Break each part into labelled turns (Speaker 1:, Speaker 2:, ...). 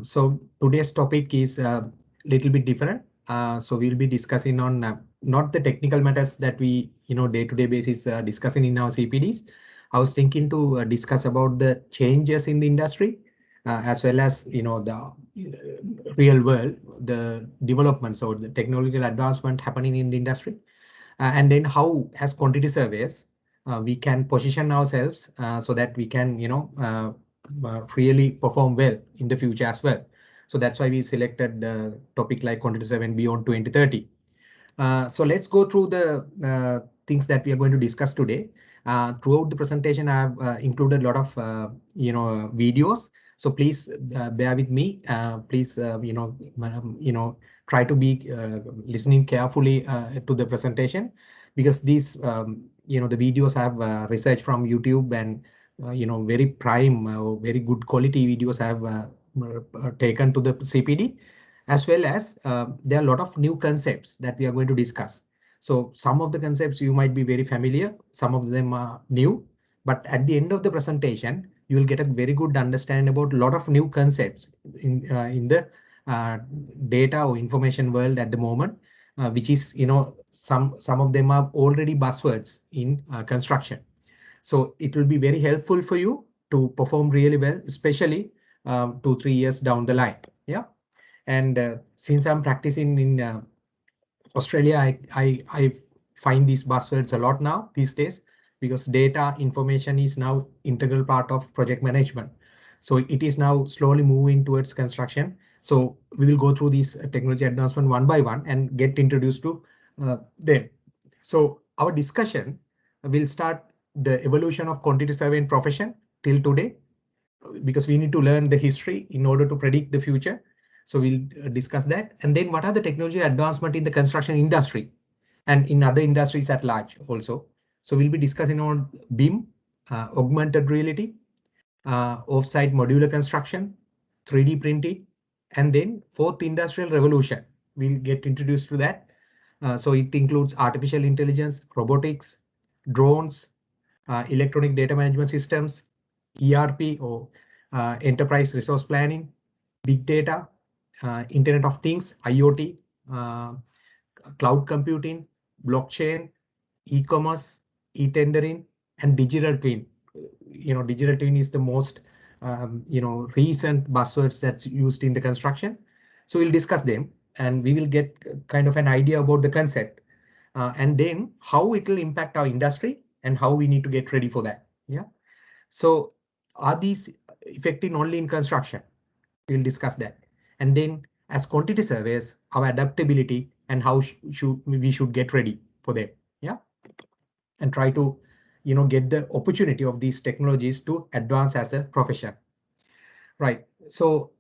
Speaker 1: So today's topic is a little bit different. So we'll be discussing on not the technical matters that we, day-to-day basis discussing in our CPDs. I was thinking to discuss about the changes in the industry, as well as, the real world, the developments or the technological advancement happening in the industry. And then how, as quantity surveyors, we can position ourselves so that we can, really perform well in the future as well. So that's why we selected the topic like quantity survey beyond 2030. So let's go through the things that we are going to discuss today. Throughout the presentation, I have included a lot of videos. So please bear with me. Please try to be listening carefully to the presentation, because these the videos have research from YouTube, and very prime very good quality videos have taken to the CPD, as well as there are a lot of new concepts that we are going to discuss. So some of the concepts you might be very familiar, some of them are new, but at the end of the presentation, you will get a very good understanding about a lot of new concepts in the data or information world at the moment, which is, some of them are already buzzwords in construction. So it will be very helpful for you to perform really well, especially 2-3 years down the line. Yeah. And since I'm practicing in Australia, I find these buzzwords a lot now these days, because data information is now integral part of project management. So it is now slowly moving towards construction. So we will go through these technology advancement one by one and get introduced to them. So our discussion will start the evolution of quantity surveying profession till today, because we need to learn the history in order to predict the future. So we'll discuss that. And then what are the technology advancement in the construction industry and in other industries at large also. So we'll be discussing on BIM, augmented reality, offsite modular construction, 3D printing, and then fourth industrial revolution. We'll get introduced to that. So it includes artificial intelligence, robotics, drones, electronic data management systems, ERP or enterprise resource planning, big data, Internet of Things, IoT, cloud computing, blockchain, e-commerce, e-tendering, and digital twin. Digital twin is the most recent buzzwords that's used in the construction. So we'll discuss them, and we will get kind of an idea about the concept, and then how it will impact our industry and how we need to get ready for that. Yeah. So are these effective only in construction? We'll discuss that. And then as quantity surveys, our adaptability and how we should get ready for them. Yeah. And try to, get the opportunity of these technologies to advance as a profession. Right. So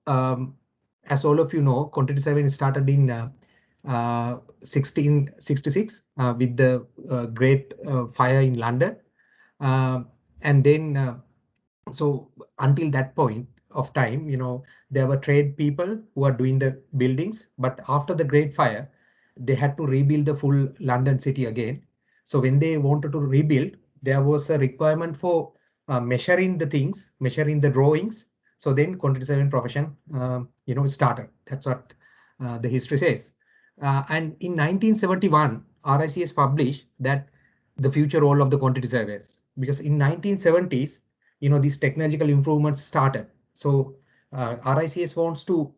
Speaker 1: as all of you know, quantity surveying started in 1666 with the Great Fire in London. And then so until that point of time, there were trade people who are doing the buildings, but after the Great Fire, they had to rebuild the full London city again. So when they wanted to rebuild, there was a requirement for measuring the things, measuring the drawings. So then quantity surveying profession, started. That's what the history says. And in 1971, RICS published that the future role of the quantity surveyors, because in 1970s, these technological improvements started. So RICS wants to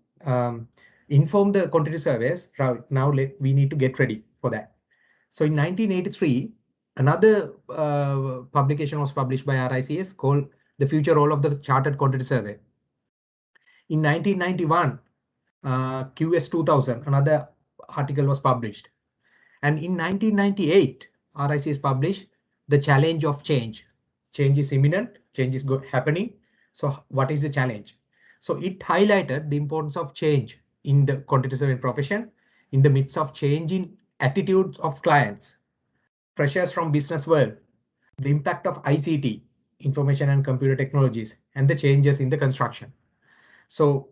Speaker 1: inform the quantity surveyors. Now we need to get ready for that. So in 1983, another publication was published by RICS called The Future Role of the Chartered Quantity Survey. In 1991, QS 2000, another article was published. And in 1998, RICS published The Challenge of Change. Change is imminent, change is happening. So what is the challenge? So it highlighted the importance of change in the quantity surveying profession in the midst of changing attitudes of clients, pressures from business world, the impact of ICT, information and computer technologies, and the changes in the construction. So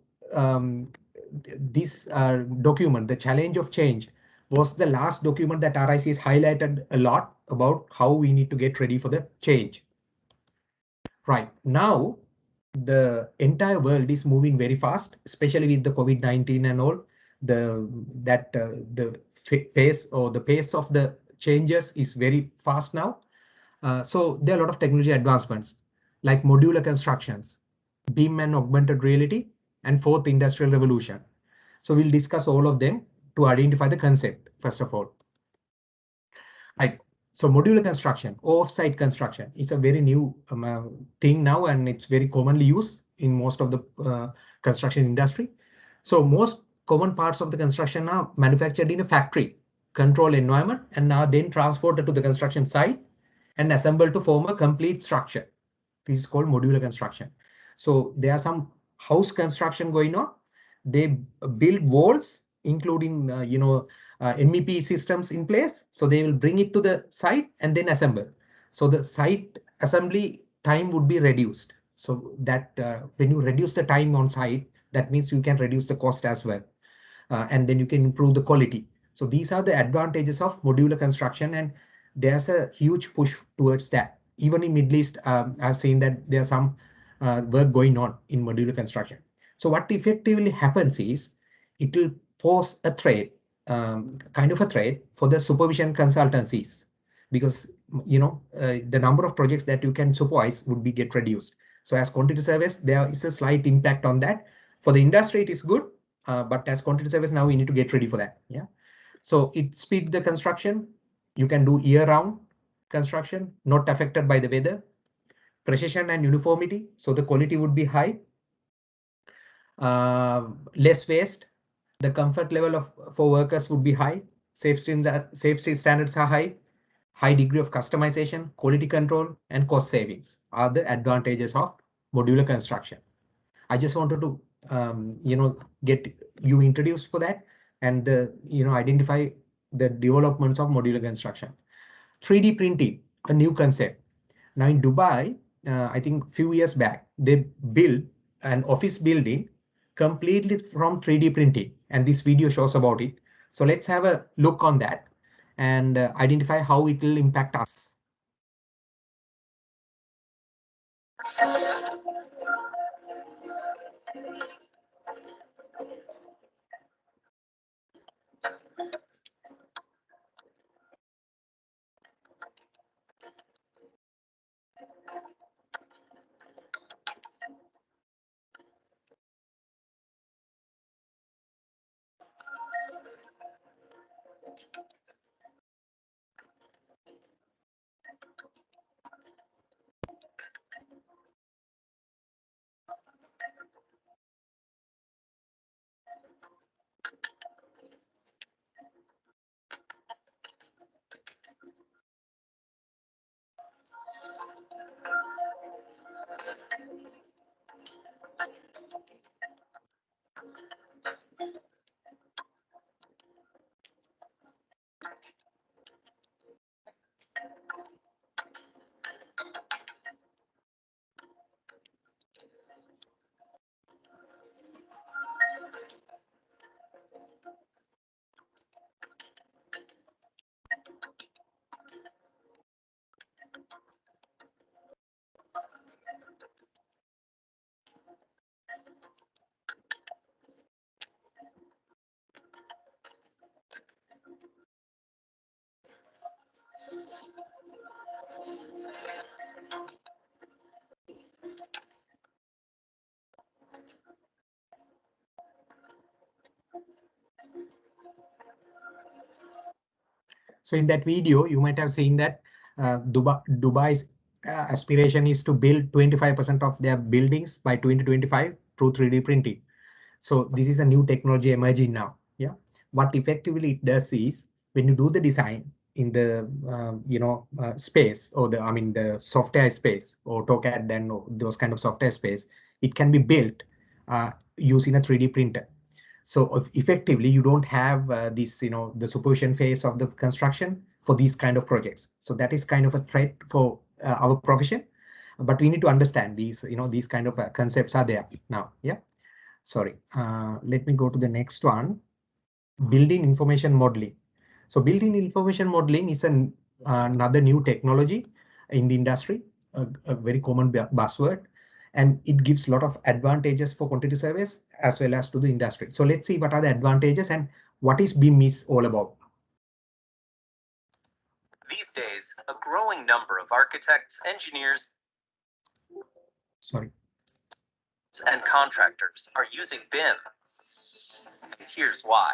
Speaker 1: this document, The Challenge of Change, was the last document that RICS highlighted a lot about how we need to get ready for the change. Right now, the entire world is moving very fast, especially with the COVID-19 and all. The pace or the pace of the changes is very fast now. So there are a lot of technology advancements like modular constructions, BIM and augmented reality, and fourth industrial revolution. So we'll discuss all of them to identify the concept first of all. Right. So modular construction, off-site construction, is a very new thing now, and it's very commonly used in most of the construction industry. So most common parts of the construction are manufactured in a factory, controlled environment, and are then transported to the construction site and assembled to form a complete structure. This is called modular construction. So there are some house construction going on. They build walls, including MEP systems in place. So they will bring it to the site and then assemble. So the site assembly time would be reduced. So that when you reduce the time on site, that means you can reduce the cost as well. And then you can improve the quality. So these are the advantages of modular construction, and there's a huge push towards that. Even in Middle East, I've seen that there's some work going on in modular construction. So what effectively happens is it will pose a threat, kind of a threat for the supervision consultancies, because the number of projects that you can supervise would be get reduced. So as quantity surveys, there is a slight impact on that. For the industry, it is good, but as quantity surveys, now we need to get ready for that. Yeah. So it speeds the construction. You can do year-round construction, not affected by the weather. Precision and uniformity, so the quality would be high. Less waste. The comfort level for workers would be high. Safety standards are high. High degree of customization, quality control, and cost savings are the advantages of modular construction. I just wanted to get you introduced for that, and identify the developments of modular construction. 3D printing, a new concept. Now in Dubai, I think few years back, they built an office building completely from 3D printing, and this video shows about it. So let's have a look on that and identify how it will impact us. So in that video, you might have seen that Dubai's aspiration is to build 25% of their buildings by 2025 through 3D printing. So this is a new technology emerging now. Yeah. What effectively it does is when you do the design in the space, or the software space, or AutoCAD and those kind of software space, it can be built using a 3D printer. So effectively, you don't have the supervision phase of the construction for these kind of projects. So that is kind of a threat for our profession. But we need to understand these kind of concepts are there now. Yeah. Sorry. Let me go to the next one. Building information modeling. So building information modeling is another new technology in the industry, a very common buzzword. and it gives a lot of advantages for quantity surveys as well as to the industry. So let's see what are the advantages and what is BIM is all about.
Speaker 2: These days, a growing number of architects, engineers, and contractors are using BIM. Here's why.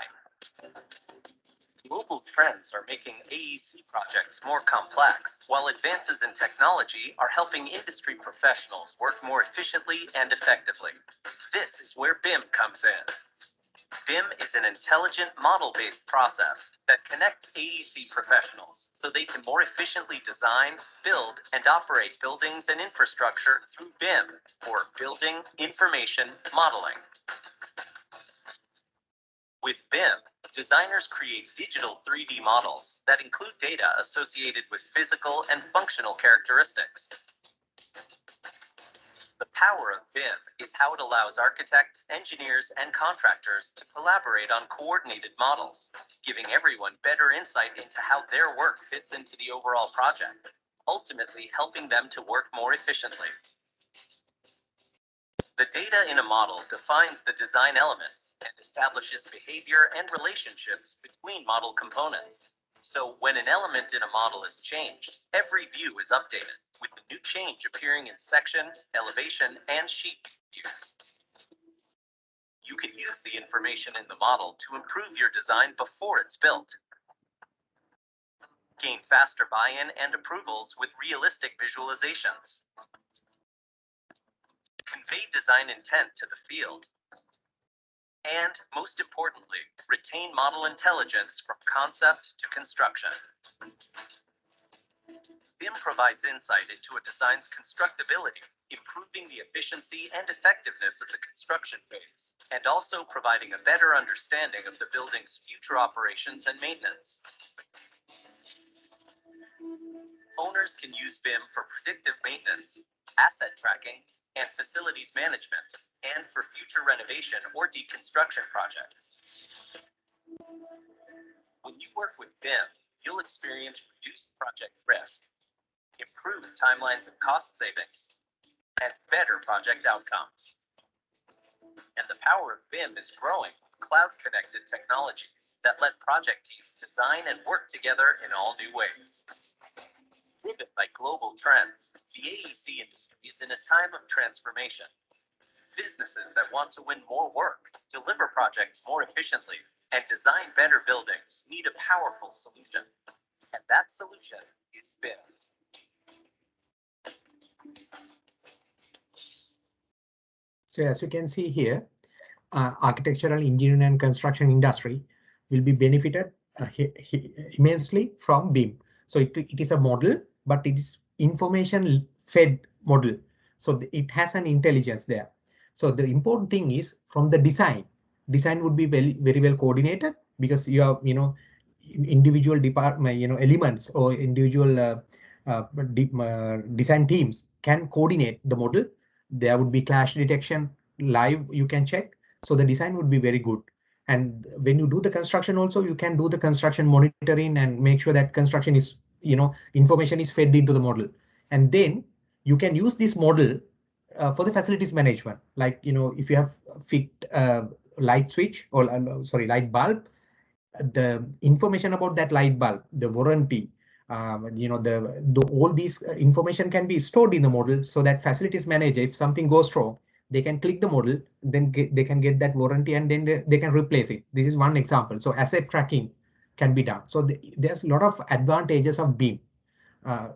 Speaker 2: Global trends are making AEC projects more complex, while advances in technology are helping industry professionals work more efficiently and effectively. This is where BIM comes in. BIM is an intelligent model-based process that connects AEC professionals so they can more efficiently design, build, and operate buildings and infrastructure through BIM, or Building Information Modeling. With BIM, designers create digital 3D models that include data associated with physical and functional characteristics. The power of BIM is how it allows architects, engineers, and contractors to collaborate on coordinated models, giving everyone better insight into how their work fits into the overall project, ultimately helping them to work more efficiently. The data in a model defines the design elements and establishes behavior and relationships between model components. So when an element in a model is changed, every view is updated, with the new change appearing in section, elevation, and sheet views. You can use the information in the model to improve your design before it's built. Gain faster buy-in and approvals with realistic visualizations. Convey design intent to the field. And, most importantly, retain model intelligence from concept to construction. BIM provides insight into a design's constructability, improving the efficiency and effectiveness of the construction phase, and also providing a better understanding of the building's future operations and maintenance. Owners can use BIM for predictive maintenance, asset tracking, and facilities management, and for future renovation or deconstruction projects. When you work with BIM, you'll experience reduced project risk, improved timelines and cost savings, and better project outcomes. And the power of BIM is growing with cloud-connected technologies that let project teams design and work together in all new ways. Driven by global trends, the AEC industry is in a time of transformation. Businesses that want to win more work, deliver projects more efficiently, and design better buildings need a powerful solution. And that solution is BIM.
Speaker 1: So as you can see here, architectural, engineering, and construction industry will be benefited immensely from BIM. So it is a model, but it is information fed model. So it has an intelligence there. So the important thing is from the design would be very well coordinated, because you have, individual department, elements or individual design teams can coordinate the model. There would be clash detection live, you can check. So the design would be very good. And when you do the construction also, you can do the construction monitoring and make sure that construction is, information is fed into the model. And then you can use this model for the facilities management. Like, if you have fixed light switch or light bulb, the information about that light bulb, the warranty, all these information can be stored in the model, so that facilities manager, if something goes wrong, they can click the model, then they can get that warranty, and then they can replace it. This is one example. So asset tracking can be done. So there's a lot of advantages of BIM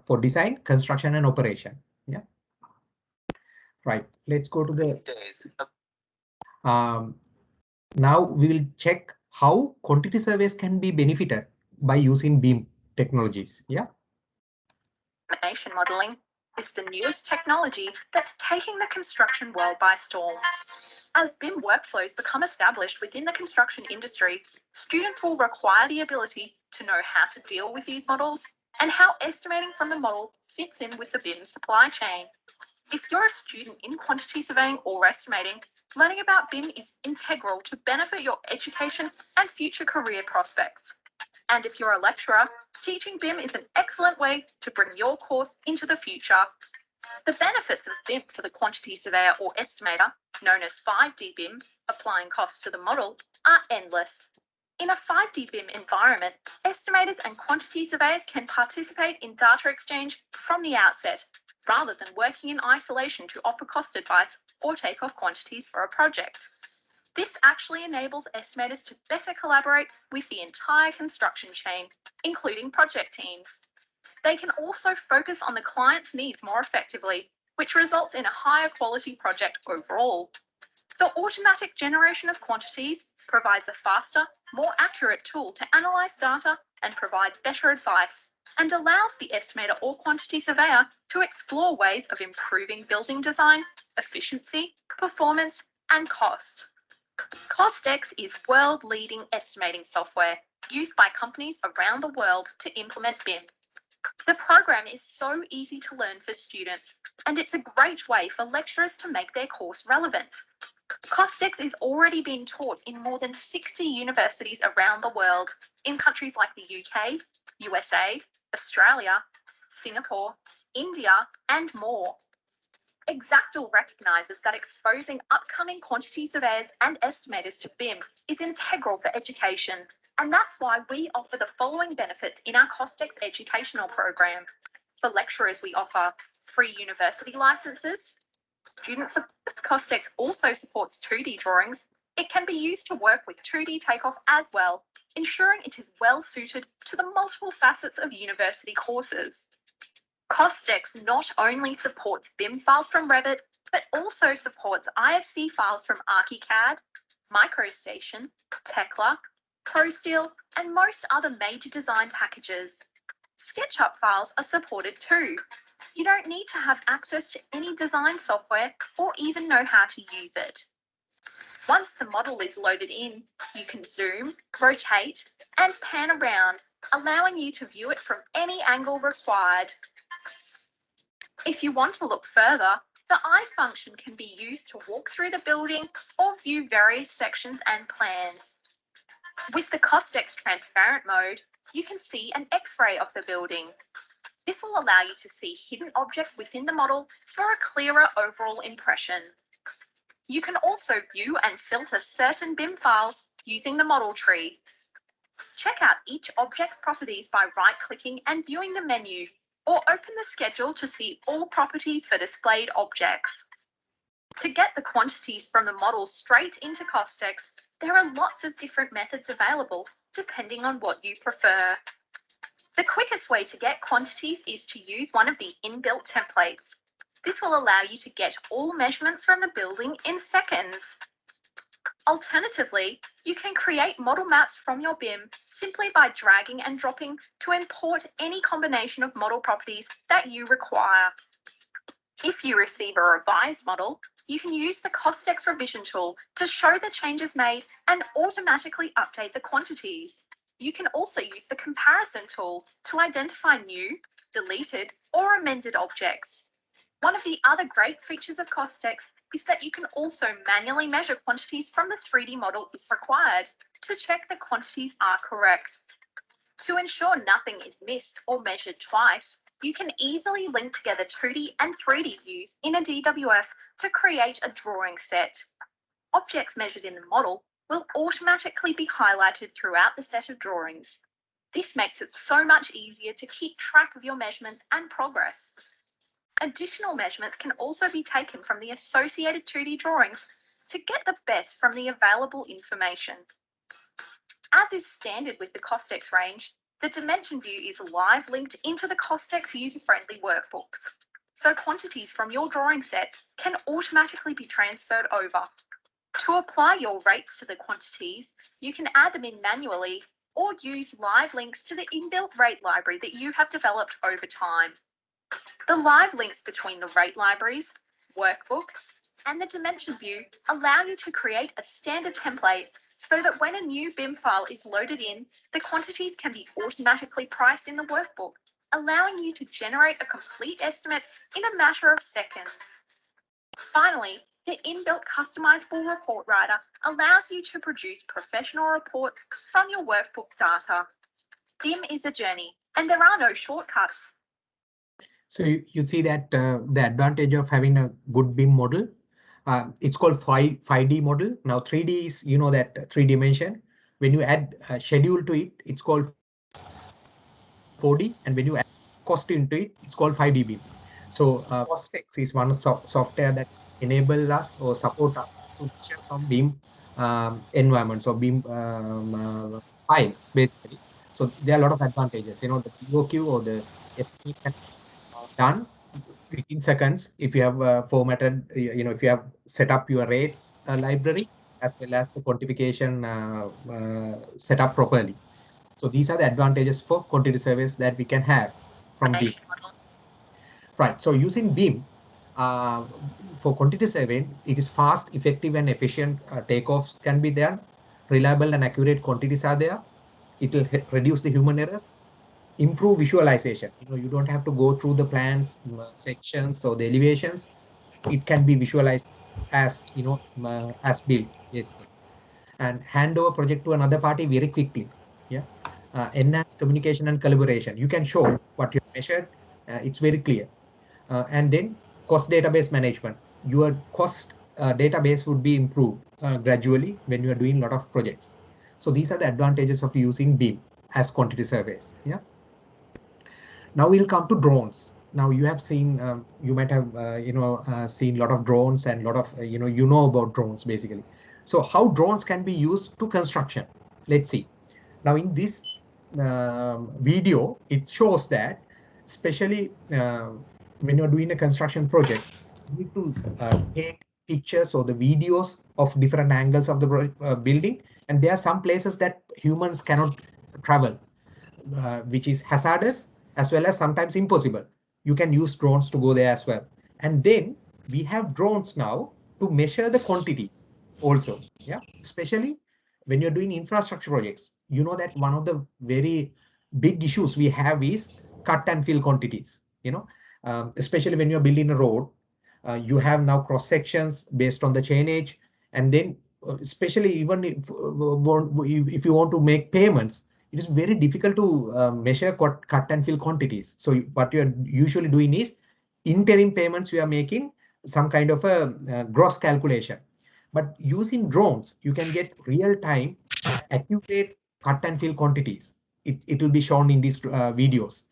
Speaker 1: for design, construction, and operation. Yeah. Right. Let's go to the. Now we will check how quantity surveys can be benefited by using BIM technologies. Yeah.
Speaker 3: Information modeling is the newest technology that's taking the construction world by storm. As BIM workflows become established within the construction industry, students will require the ability to know how to deal with these models and how estimating from the model fits in with the BIM supply chain. If you're a student in quantity surveying or estimating, learning about BIM is integral to benefit your education and future career prospects. And if you're a lecturer, teaching BIM is an excellent way to bring your course into the future. The benefits of BIM for the quantity surveyor or estimator, known as 5D BIM, applying costs to the model, are endless. In a 5D BIM environment, estimators and quantity surveyors can participate in data exchange from the outset, rather than working in isolation to offer cost advice or take off quantities for a project. This actually enables estimators to better collaborate with the entire construction chain, including project teams. They can also focus on the client's needs more effectively, which results in a higher quality project overall. The automatic generation of quantities provides a faster, more accurate tool to analyse data and provide better advice, and allows the estimator or quantity surveyor to explore ways of improving building design, efficiency, performance, and cost. Costex is world-leading estimating software used by companies around the world to implement BIM. The program is so easy to learn for students, and it's a great way for lecturers to make their course relevant. Costex is already being taught in more than 60 universities around the world, in countries like the UK, USA, Australia, Singapore, India, and more. Exactl recognises that exposing upcoming quantity surveyors and estimators to BIM is integral for education, and that's why we offer the following benefits in our Costex educational program. For lecturers, we offer free university licenses. Students of Costex also supports 2D drawings. It can be used to work with 2D takeoff as well, ensuring it is well suited to the multiple facets of university courses. Costex not only supports BIM files from Revit, but also supports IFC files from ArchiCAD, MicroStation, Tekla, ProSteel, and most other major design packages. SketchUp files are supported too. You don't need to have access to any design software or even know how to use it. Once the model is loaded in, you can zoom, rotate, and pan around, allowing you to view it from any angle required. If you want to look further, the eye function can be used to walk through the building or view various sections and plans. With the Costex transparent mode, you can see an X-ray of the building. This will allow you to see hidden objects within the model for a clearer overall impression. You can also view and filter certain BIM files using the model tree. Check out each object's properties by right-clicking and viewing the menu, or open the schedule to see all properties for displayed objects. To get the quantities from the model straight into Costex, there are lots of different methods available depending on what you prefer. The quickest way to get quantities is to use one of the inbuilt templates. This will allow you to get all measurements from the building in seconds. Alternatively, you can create model maps from your BIM simply by dragging and dropping to import any combination of model properties that you require. If you receive a revised model, you can use the Costex revision tool to show the changes made and automatically update the quantities. You can also use the comparison tool to identify new, deleted, or amended objects. One of the other great features of Costex is that you can also manually measure quantities from the 3D model if required to check the quantities are correct. To ensure nothing is missed or measured twice, you can easily link together 2D and 3D views in a DWF to create a drawing set. Objects measured in the model will automatically be highlighted throughout the set of drawings. This makes it so much easier to keep track of your measurements and progress. Additional measurements can also be taken from the associated 2D drawings to get the best from the available information. As is standard with the Costex range, the dimension view is live linked into the Costex user-friendly workbooks, so quantities from your drawing set can automatically be transferred over. To apply your rates to the quantities, you can add them in manually or use live links to the inbuilt rate library that you have developed over time. The live links between the rate libraries, workbook, and the dimension view allow you to create a standard template so that when a new BIM file is loaded in, the quantities can be automatically priced in the workbook, allowing you to generate a complete estimate in a matter of seconds. Finally, the inbuilt customizable report writer allows you to produce professional reports from your workbook data. BIM is a journey, and there are no shortcuts.
Speaker 1: So you see that the advantage of having a good BIM model, it's called 5D model. Now 3D is, you know, that 3 dimension. When you add a schedule to it, it's called 4D. And when you add cost into it, it's called 5D BIM. So Costex is one software that enable us or support us to measure from BIM environments or BIM files, basically. So there are a lot of advantages. You know, the POQ or the estimate can be done within seconds if you have formatted, you know, if you have set up your rates library as well as the quantification set up properly. So these are the advantages for quantity surveys that we can have from BIM. Right. So using BIM for quantity surveying, it is fast, effective, and efficient. Takeoffs can be done. Reliable and accurate quantities are there. It will reduce the human errors. Improve visualization. You know, you don't have to go through the plans, sections, or the elevations. It can be visualized as, you know, as built, basically, and hand over project to another party very quickly. Yeah. Enhance communication and collaboration. You can show what you measured. It's very clear. And then cost database management. Your cost database would be improved gradually when you are doing a lot of projects. So these are the advantages of using BIM as quantity surveys. Yeah. Now we'll come to drones. Now you have seen, you might have, seen a lot of drones and a lot of, you know about drones basically. So how drones can be used to construction? Let's see. Now in this video, it shows that, especially when you're doing a construction project, you need to take pictures or the videos of different angles of the building. And there are some places that humans cannot travel, which is hazardous as well as sometimes impossible. You can use drones to go there as well. And then we have drones now to measure the quantities also. Yeah, especially when you're doing infrastructure projects, you know that one of the very big issues we have is cut and fill quantities. Especially when you're building a road, you have now cross sections based on the chainage, and then especially even if you want to make payments, it is very difficult to measure cut and fill quantities. So what you are usually doing is interim payments. You are making some kind of a gross calculation. But using drones, you can get real time, accurate cut and fill quantities. It will be shown in these videos.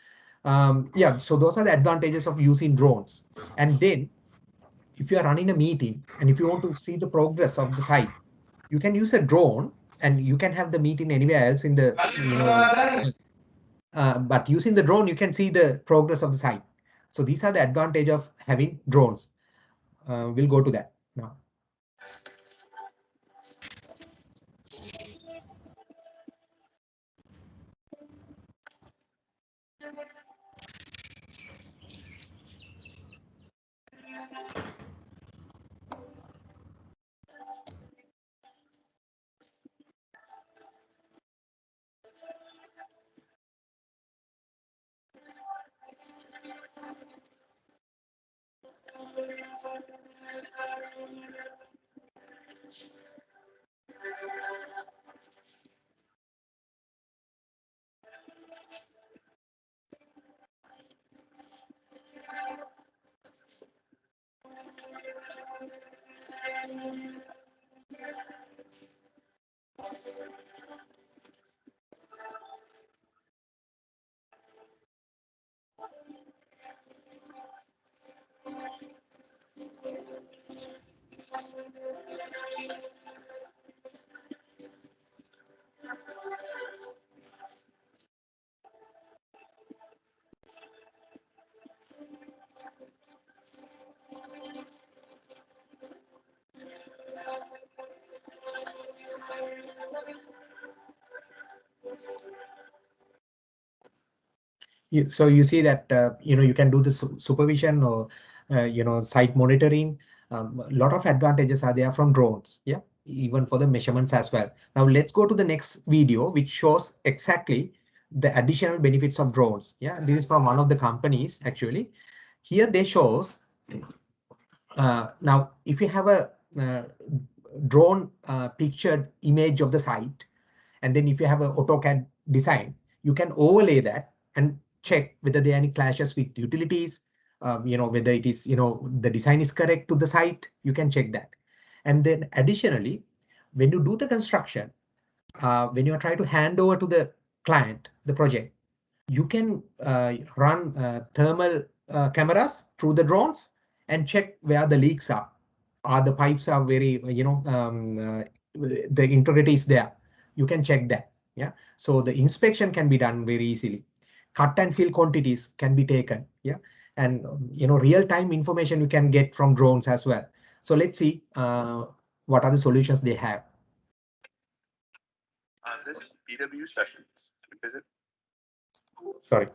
Speaker 1: Yeah, so those are the advantages of using drones. And then if you are running a meeting and if you want to see the progress of the site, you can use a drone and you can have the meeting anywhere else in the, but using the drone, you can see the progress of the site. So these are the advantage of having drones. We'll go to that now. So you see that you can do the supervision or site monitoring. A lot of advantages are there from drones. Yeah, even for the measurements as well. Now let's go to the next video, which shows exactly the additional benefits of drones. Yeah, this is from one of the companies actually. Here they shows now if you have a drone pictured image of the site, and then if you have an AutoCAD design, you can overlay that and check whether there are any clashes with utilities, whether it is, the design is correct to the site, you can check that. And then additionally, when you do the construction, when you are trying to hand over to the client, the project, you can run thermal cameras through the drones and check where the leaks are. The pipes are very, the integrity is there. You can check that. Yeah. So the inspection can be done very easily. Cut and fill quantities can be taken. Yeah. And, real-time information you can get from drones as well. So let's see what are the solutions they have.
Speaker 4: On this BW sessions, we visit
Speaker 1: Sorry.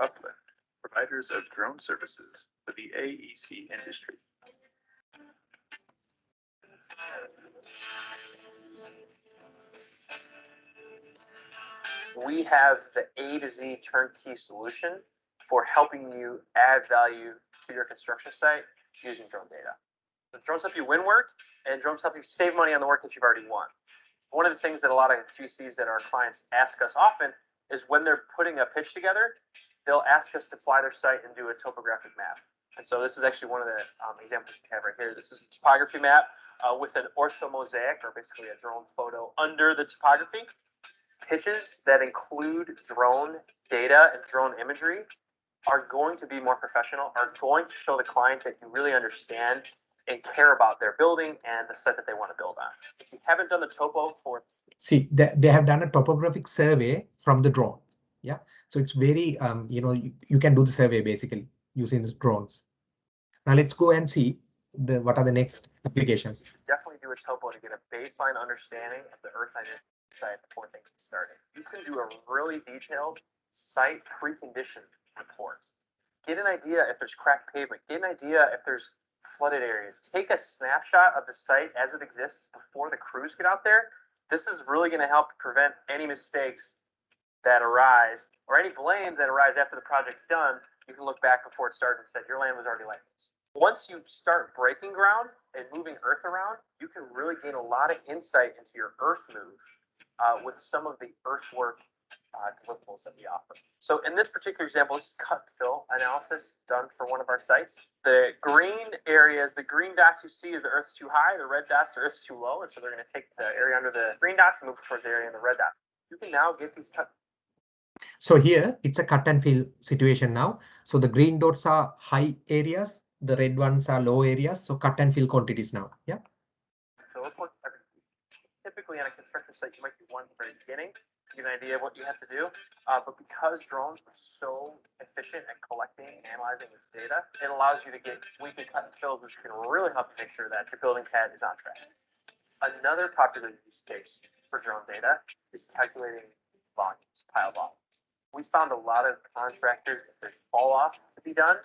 Speaker 4: Uplift, providers of drone services for the AEC industry.
Speaker 2: We have the A to Z turnkey solution for helping you add value to your construction site using drone data. So drones help you win work, and drones help you save money on the work that you've already won. One of the things that a lot of GCs that our clients ask us often is when they're putting a pitch together, they'll ask us to fly their site and do a topographic map. And so this is actually one of the examples we have right here. This is a topography map with an orthomosaic, or basically a drone photo under the topography. Pitches that include drone data and drone imagery are going to be more professional, are going to show the client that you really understand and care about their building and the site that they want to build on. If you haven't done the topo for...
Speaker 1: See, they have done a topographic survey from the drone. Yeah. So it's very, you can do the survey basically using the drones. Now let's go and see what are the next applications.
Speaker 2: Definitely do a topo to get a baseline understanding of the earth identity site before things get started. You can do a really detailed site precondition report. Get an idea if there's cracked pavement. Get an idea if there's flooded areas. Take a snapshot of the site as it exists before the crews get out there. This is really going to help prevent any mistakes that arise or any blame that arise after the project's done. You can look back before it started and said your land was already like this. Once you start breaking ground and moving earth around, you can really gain a lot of insight into your earth move with some of the earthwork deliverables that we offer. So in this particular example, this is cut and fill analysis done for one of our sites. The green areas, the green dots you see is the earth's too high, the red dots, the earth's too low. And so they're going to take the area under the green dots and move towards the area in the red dots. You can now get these cut.
Speaker 1: So here it's a cut and fill situation now. So the green dots are high areas, the red ones are low areas. So cut and fill quantities now. Yeah.
Speaker 2: Typically on a construction site, you might do one at the very beginning to get an idea of what you have to do. But because drones are so efficient at collecting and analyzing this data, it allows you to get weekly cut and fills, which can really help you make sure that your building pad is on track. Another popular use case for drone data is calculating volumes, pile volumes. We found a lot of contractors, if there's fall off to be done,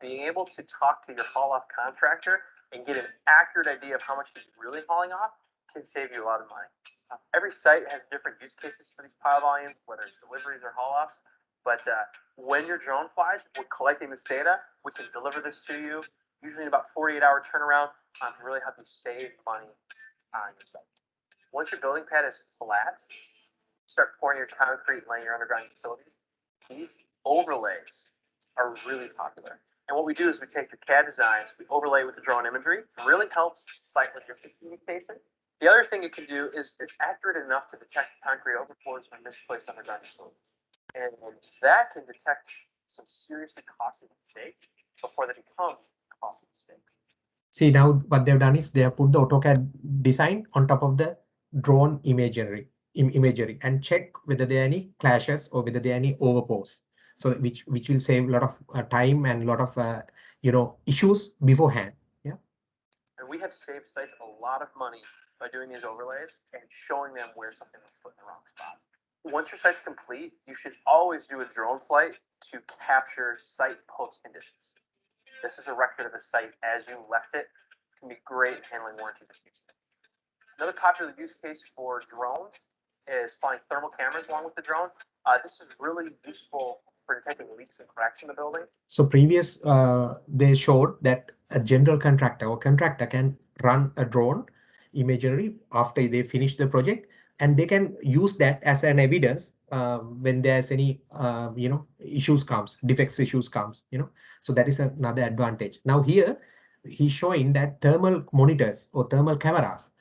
Speaker 2: being able to talk to your haul off contractor and get an accurate idea of how much he's really hauling off can save you a lot of money. Every site has different use cases for these pile volumes, whether it's deliveries or haul offs. But when your drone flies, we're collecting this data. We can deliver this to you, usually in about 48-hour turnaround, to really help you save money on your site. Once your building pad is flat, start pouring your concrete and laying your underground utilities. These overlays are really popular. And what we do is we take the CAD designs, we overlay with the drone imagery. It really helps site logistics communication. The other thing it can do is it's accurate enough to detect concrete overpours or misplaced underground utilities. And that can detect some seriously costly mistakes before they become costly mistakes.
Speaker 1: See, now what they've done is they have put the AutoCAD design on top of the drone imagery and check whether there are any clashes or whether there are any overpours. So which will save a lot of time and a lot of issues beforehand. Yeah.
Speaker 2: And we have saved sites a lot of money by doing these overlays and showing them where something was put in the wrong spot. Once your site's complete, you should always do a drone flight to capture site post conditions. This is a record of the site as you left it. It can be great handling warranty disputes. Another popular use case for drones is flying thermal cameras along with the drone. This is really useful for detecting leaks and cracks in the building.
Speaker 1: So they showed that a general contractor can run a drone imagery after they finish the project, and they can use that as an evidence when there's any issues comes, defects issues comes, so that is another advantage. Now here he's showing that thermal monitors or thermal cameras,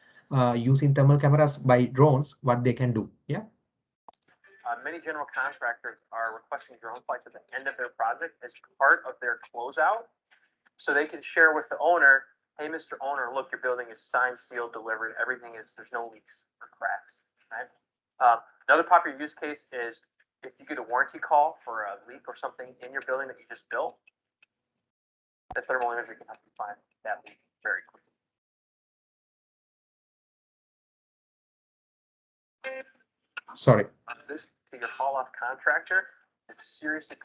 Speaker 1: using thermal cameras by drones, what they can do. Yeah.
Speaker 2: Many general contractors are requesting drone flights at the end of their project as part of their closeout, so they can share with the owner, hey, Mr. Owner, look, your building is signed, sealed, delivered, everything is, there's no leaks or cracks. Right? Another popular use case is if you get a warranty call for a leak or something in your building that you just built, the thermal imagery can help you find that leak very quickly.
Speaker 1: Sorry.
Speaker 2: This to your haul-off contractor is seriously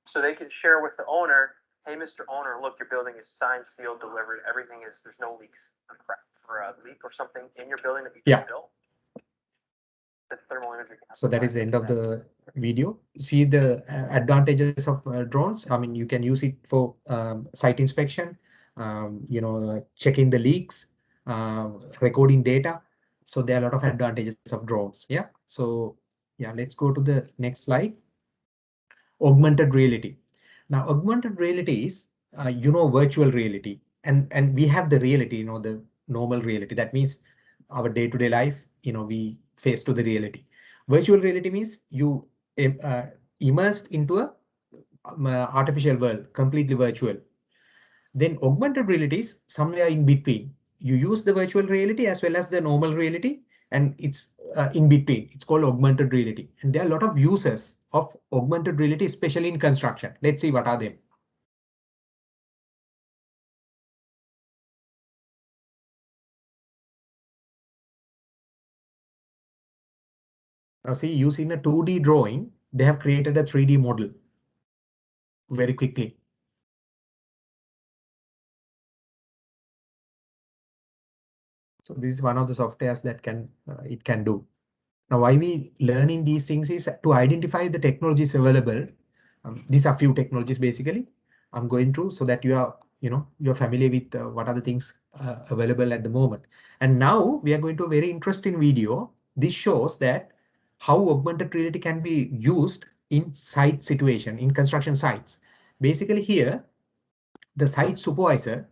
Speaker 2: so they can share with the owner, hey, Mr. Owner, look, your building is signed, sealed, delivered, everything is, there's no leaks or crack or a leak or something in your building that you just built. The thermal imagery.
Speaker 1: So that is the end of the video. See the advantages of drones. I mean, you can use it for site inspection, checking the leaks, recording data. So there are a lot of advantages of drones. Yeah. So yeah, let's go to the next slide. Augmented reality. Now, augmented reality is, virtual reality, and we have the reality, the normal reality. That means our day-to-day life, we face to the reality. Virtual reality means you immersed into a artificial world, completely virtual. Then augmented reality is somewhere in between. You use the virtual reality as well as the normal reality, and it's in between. It's called augmented reality. And there are a lot of uses of augmented reality, especially in construction. Let's see what are them. Now see, using a 2D drawing, they have created a 3D model very quickly. So this is one of the softwares that it can do. Now, why we learning these things is to identify the technologies available. These are few technologies basically I'm going through, so that you're familiar with what are the things available at the moment. And now we are going to a very interesting video. This shows that how augmented reality can be used in site situation, in construction sites. Basically here, the site supervisor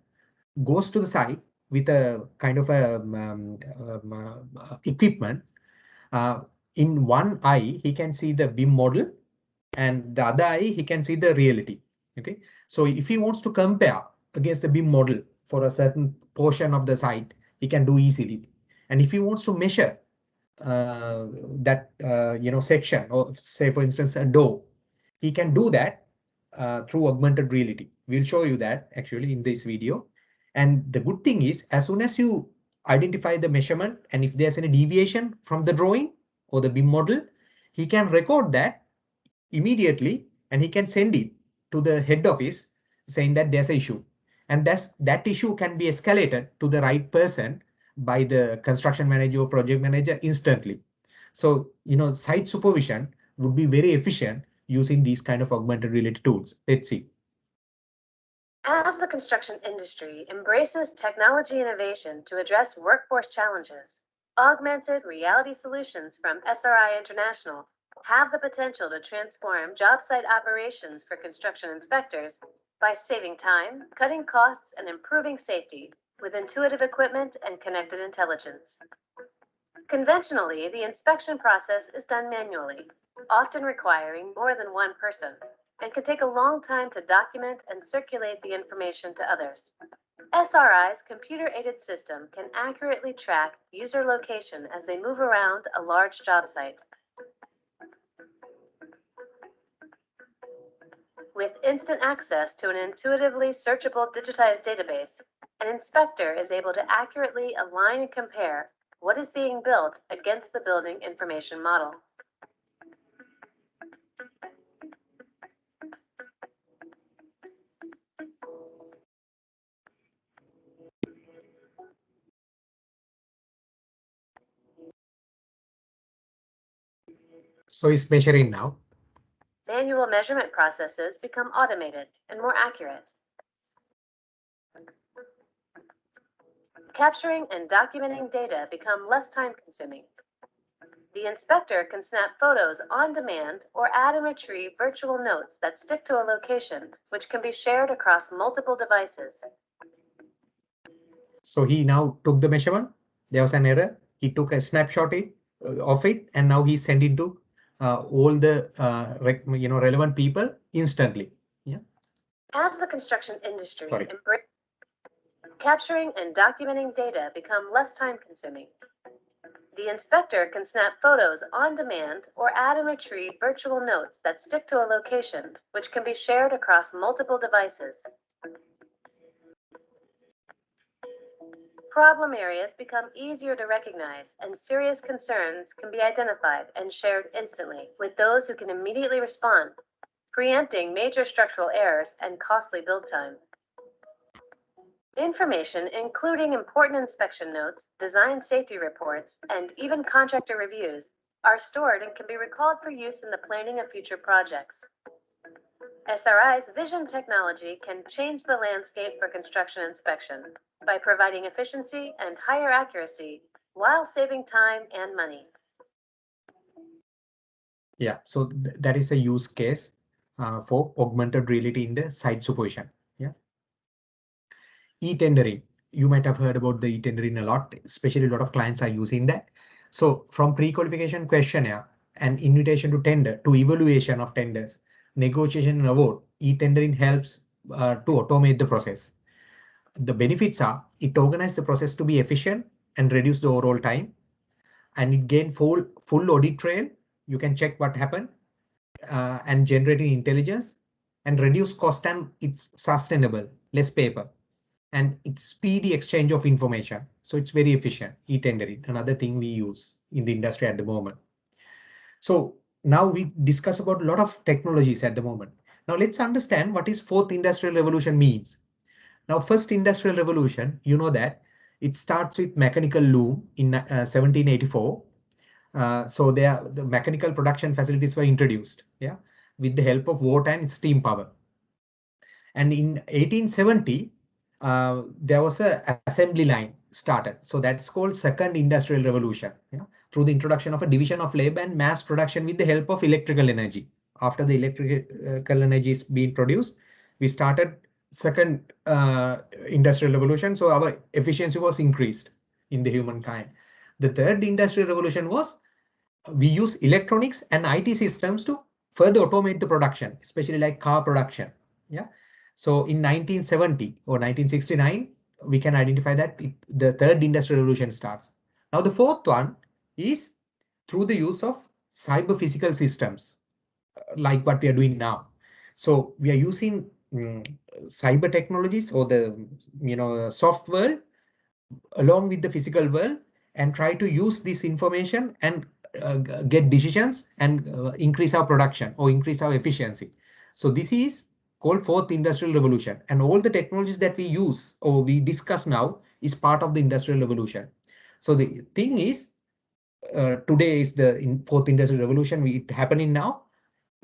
Speaker 1: goes to the site with a kind of a equipment. In one eye, he can see the BIM model, and the other eye, he can see the reality. Okay, so if he wants to compare against the BIM model for a certain portion of the site, he can do easily. And if he wants to measure that section, or say for instance a door, he can do that through augmented reality. We'll show you that actually in this video. And the good thing is, as soon as you identify the measurement, and if there's any deviation from the drawing or the BIM model, he can record that immediately, and he can send it to the head office saying that there's an issue. And that issue can be escalated to the right person by the construction manager or project manager instantly. So, site supervision would be very efficient using these kind of augmented reality tools. Let's see.
Speaker 5: As the construction industry embraces technology innovation to address workforce challenges, augmented reality solutions from SRI International have the potential to transform job site operations for construction inspectors by saving time, cutting costs, and improving safety with intuitive equipment and connected intelligence. Conventionally, the inspection process is done manually, often requiring more than one person, and can take a long time to document and circulate the information to others. SRI's computer-aided system can accurately track user location as they move around a large job site. With instant access to an intuitively searchable digitized database, an inspector is able to accurately align and compare what is being built against the building information model.
Speaker 1: So it's measuring now.
Speaker 5: Manual measurement processes become automated and more accurate. Capturing and documenting data become less time-consuming. The inspector can snap photos on demand or add and retrieve virtual notes that stick to a location, which can be shared across multiple devices.
Speaker 1: So he now took the measurement. There was an error. He took a snapshot of it, and now he sent it to all the relevant people instantly. Yeah.
Speaker 5: As the construction industry
Speaker 1: Sorry.
Speaker 5: capturing and documenting data become less time-consuming. The inspector can snap photos on demand or add and retrieve virtual notes that stick to a location, which can be shared across multiple devices. Problem areas become easier to recognize, and serious concerns can be identified and shared instantly with those who can immediately respond, preempting major structural errors and costly build time. Information, including important inspection notes, design safety reports, and even contractor reviews, are stored and can be recalled for use in the planning of future projects. SRI's vision technology can change the landscape for construction inspection by providing efficiency and higher accuracy while saving time and money.
Speaker 1: Yeah, so that is a use case for augmented reality in the site supervision. Yeah. E-tendering, you might have heard about the e-tendering a lot, especially a lot of clients are using that. So from pre-qualification questionnaire and invitation to tender to evaluation of tenders, negotiation and award, e-tendering helps to automate the process. The benefits are it organizes the process to be efficient and reduce the overall time, and it gain full audit trail. You can check what happened and generating intelligence and reduce cost, and it's sustainable, less paper, and it's speedy exchange of information. So it's very efficient. E-tendering, another thing we use in the industry at the moment. So now we discuss about a lot of technologies at the moment. Now let's understand what is fourth industrial revolution means. Now, first industrial revolution, you know that it starts with mechanical loom in 1784. So the mechanical production facilities were introduced, yeah, with the help of water and steam power. And in 1870, there was a assembly line started. So that's called second industrial revolution, yeah, through the introduction of a division of labor and mass production with the help of electrical energy. After the electrical energy is being produced, we started second industrial revolution. So our efficiency was increased in the humankind. The third industrial revolution was we use electronics and IT systems to further automate the production, especially like car production. Yeah. So in 1970 or 1969, we can identify that the third industrial revolution starts. Now the fourth one is through the use of cyber physical systems, like what we are doing now. So we are using cyber technologies or the soft world along with the physical world and try to use this information and get decisions and increase our production or increase our efficiency. So this is called fourth industrial revolution, and all the technologies that we use or we discuss now is part of the industrial revolution. So the thing is, today is the fourth industrial revolution. It happening now.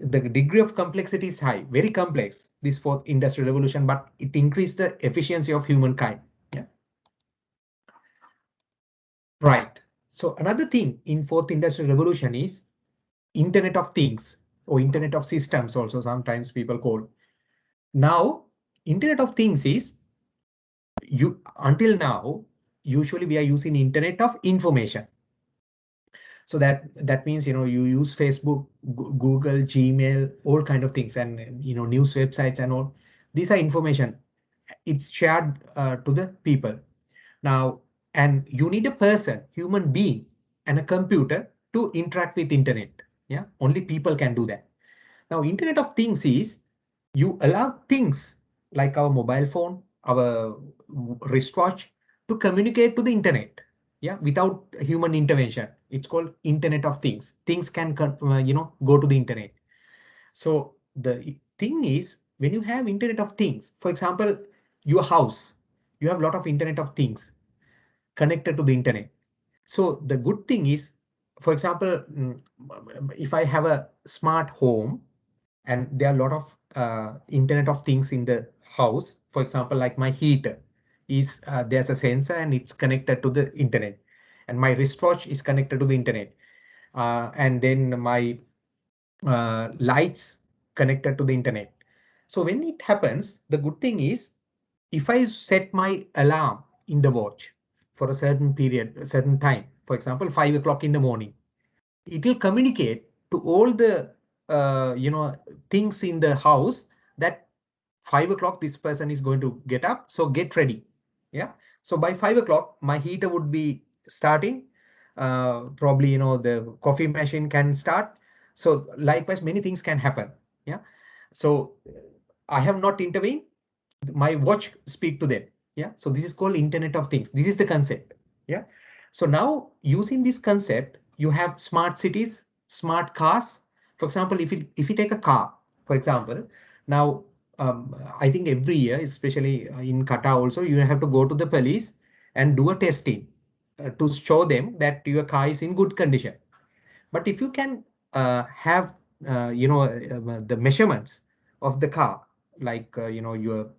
Speaker 1: The degree of complexity is high, very complex, this fourth industrial revolution, but it increased the efficiency of humankind. Yeah. Right. So another thing in fourth industrial revolution is Internet of Things or Internet of Systems, also sometimes people call. Now, Internet of Things is until now, usually we are using Internet of Information. So that means, you use Facebook, Google, Gmail, all kind of things, and news websites and all. These are information. It's shared to the people. Now, and you need a person, human being, and a computer to interact with internet. Yeah, only people can do that. Now, Internet of Things is you allow things like our mobile phone, our wristwatch to communicate to the internet. Yeah, without human intervention. It's called Internet of Things. Things can go to the internet. So the thing is, when you have Internet of Things, for example, your house, you have a lot of Internet of Things connected to the internet. So the good thing is, for example, if I have a smart home and there are a lot of Internet of Things in the house, for example, like my heater is there's a sensor and it's connected to the internet, and my wristwatch is connected to the internet. and then my lights connected to the internet. So when it happens, the good thing is if I set my alarm in the watch for a certain period, a certain time, for example, 5 o'clock in the morning, it will communicate to all the things in the house that 5 o'clock this person is going to get up, so get ready. Yeah, so by 5 o'clock my heater would be starting, probably the coffee machine can start. So likewise many things can happen. Yeah, so I have not intervened, my watch speak to them. Yeah, so this is called Internet of Things. This is the concept. Yeah, so now using this concept you have smart cities, smart cars. For example, if you take a car, for example, now I think every year, especially in Qatar also, you have to go to the police and do a testing to show them that your car is in good condition. But if you can have the measurements of the car, like your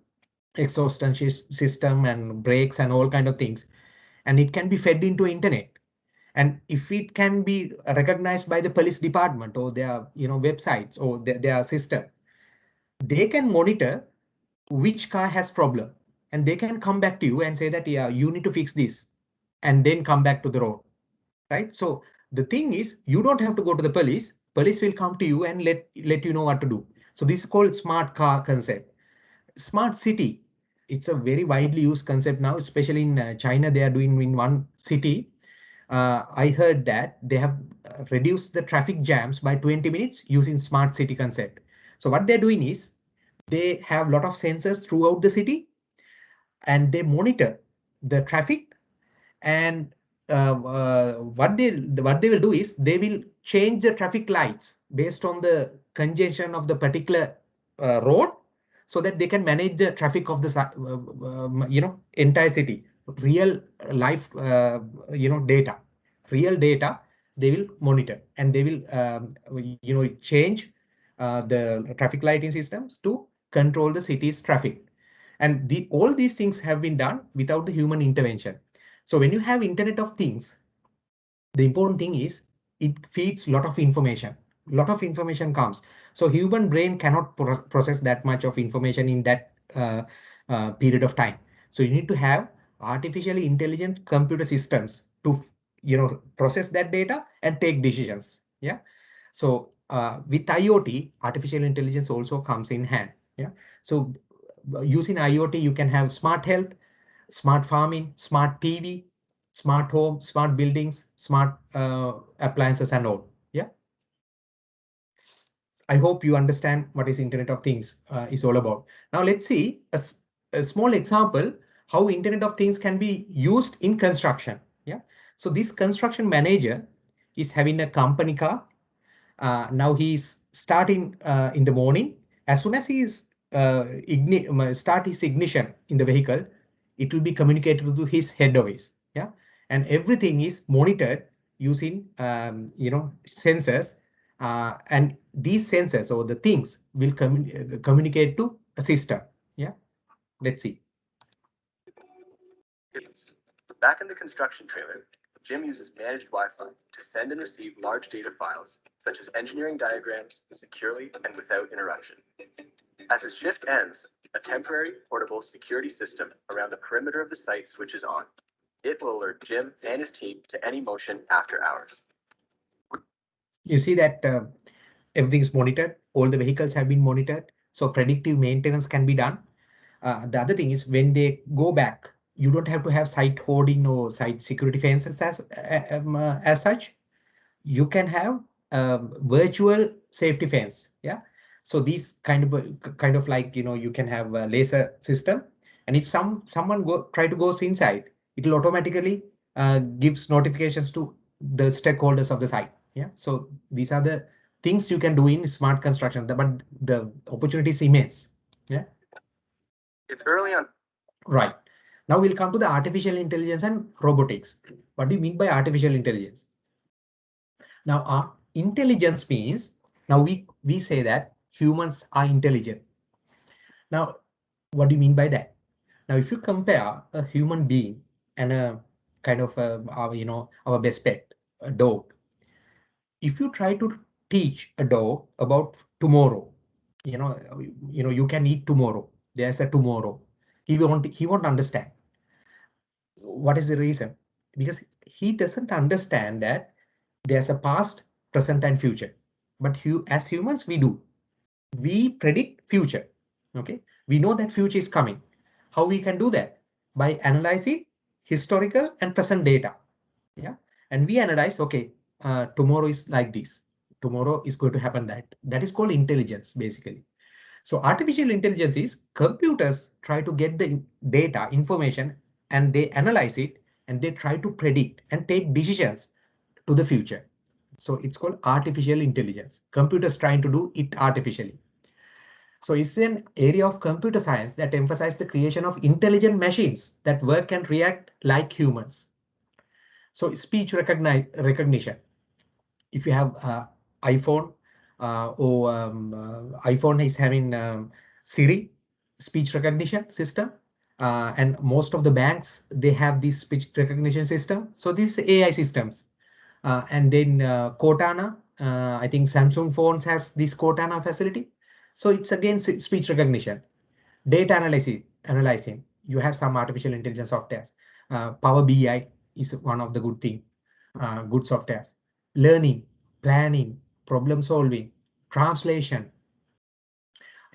Speaker 1: exhaust system and brakes and all kind of things, and it can be fed into internet, and if it can be recognized by the police department or their websites or their system, they can monitor which car has problem, and they can come back to you and say that yeah, you need to fix this, and then come back to the road, right? So the thing is, you don't have to go to the police. Police will come to you and let you know what to do. So this is called smart car concept. Smart city, it's a very widely used concept now, especially in China. They are doing in one city. I heard that they have reduced the traffic jams by 20 minutes using smart city concept. So what they're doing is they have a lot of sensors throughout the city, and they monitor the traffic. And what they will do is they will change the traffic lights based on the congestion of the particular road, so that they can manage the traffic of the entire city. Real life data, real data, they will monitor, and they will change the traffic lighting systems to control the city's traffic. And all these things have been done without the human intervention. So when you have Internet of Things, the important thing is it feeds a lot of information. A lot of information comes. So human brain cannot process that much of information in that period of time. So you need to have artificially intelligent computer systems to process that data and take decisions. Yeah. So with IoT, artificial intelligence also comes in hand. Yeah. So using IoT, you can have smart health, smart farming, smart TV, smart home, smart buildings, smart appliances and all. Yeah. I hope you understand what is Internet of Things is all about. Now let's see a small example how Internet of Things can be used in construction. Yeah. So this construction manager is having a company car. Now he's starting in the morning. As soon as he is start his ignition in the vehicle, it will be communicated to his head office. Yeah, and everything is monitored using sensors, and these sensors or the things will communicate to a system. Yeah, let's see.
Speaker 2: Back in the construction trailer, Jim uses managed Wi-Fi to send and receive large data files, such as engineering diagrams, securely and without interruption. As his shift ends, a temporary portable security system around the perimeter of the site switches on. It will alert Jim and his team to any motion after hours.
Speaker 1: You see that everything is monitored. All the vehicles have been monitored. So predictive maintenance can be done. The other thing is when they go back, you don't have to have site hoarding or site security fences as such. You can have virtual safety fence. Yeah. So these kind of like you can have a laser system, and if someone try to go inside, it will automatically gives notifications to the stakeholders of the site. Yeah. So these are the things you can do in smart construction, but the opportunity is immense. Yeah.
Speaker 2: It's early on.
Speaker 1: Right. Now we'll come to the artificial intelligence and robotics. What do you mean by artificial intelligence? Now, intelligence means, now we say that humans are intelligent. Now, what do you mean by that? Now, if you compare a human being and a kind of our best pet, a dog, if you try to teach a dog about tomorrow, you can eat tomorrow. There's a tomorrow. He won't understand. What is the reason? Because he doesn't understand that there's a past, present, and future. But as humans, we do. We predict future. Okay, we know that future is coming. How we can do that? By analyzing historical and present data. Yeah, and we analyze. Okay, tomorrow is like this. Tomorrow is going to happen that. That is called intelligence, basically. So artificial intelligence is computers try to get the data, information, and they analyze it and they try to predict and take decisions to the future. So it's called artificial intelligence. Computers trying to do it artificially. So it's an area of computer science that emphasizes the creation of intelligent machines that work and react like humans. So speech recognition. If you have iPhone or iPhone is having Siri speech recognition system, and most of the banks they have this speech recognition system. So these AI systems, and then Cortana. I think Samsung phones has this Cortana facility. So it's again speech recognition, data analyzing. You have some artificial intelligence softwares. Power BI is one of the good softwares. Learning, planning, problem solving, translation,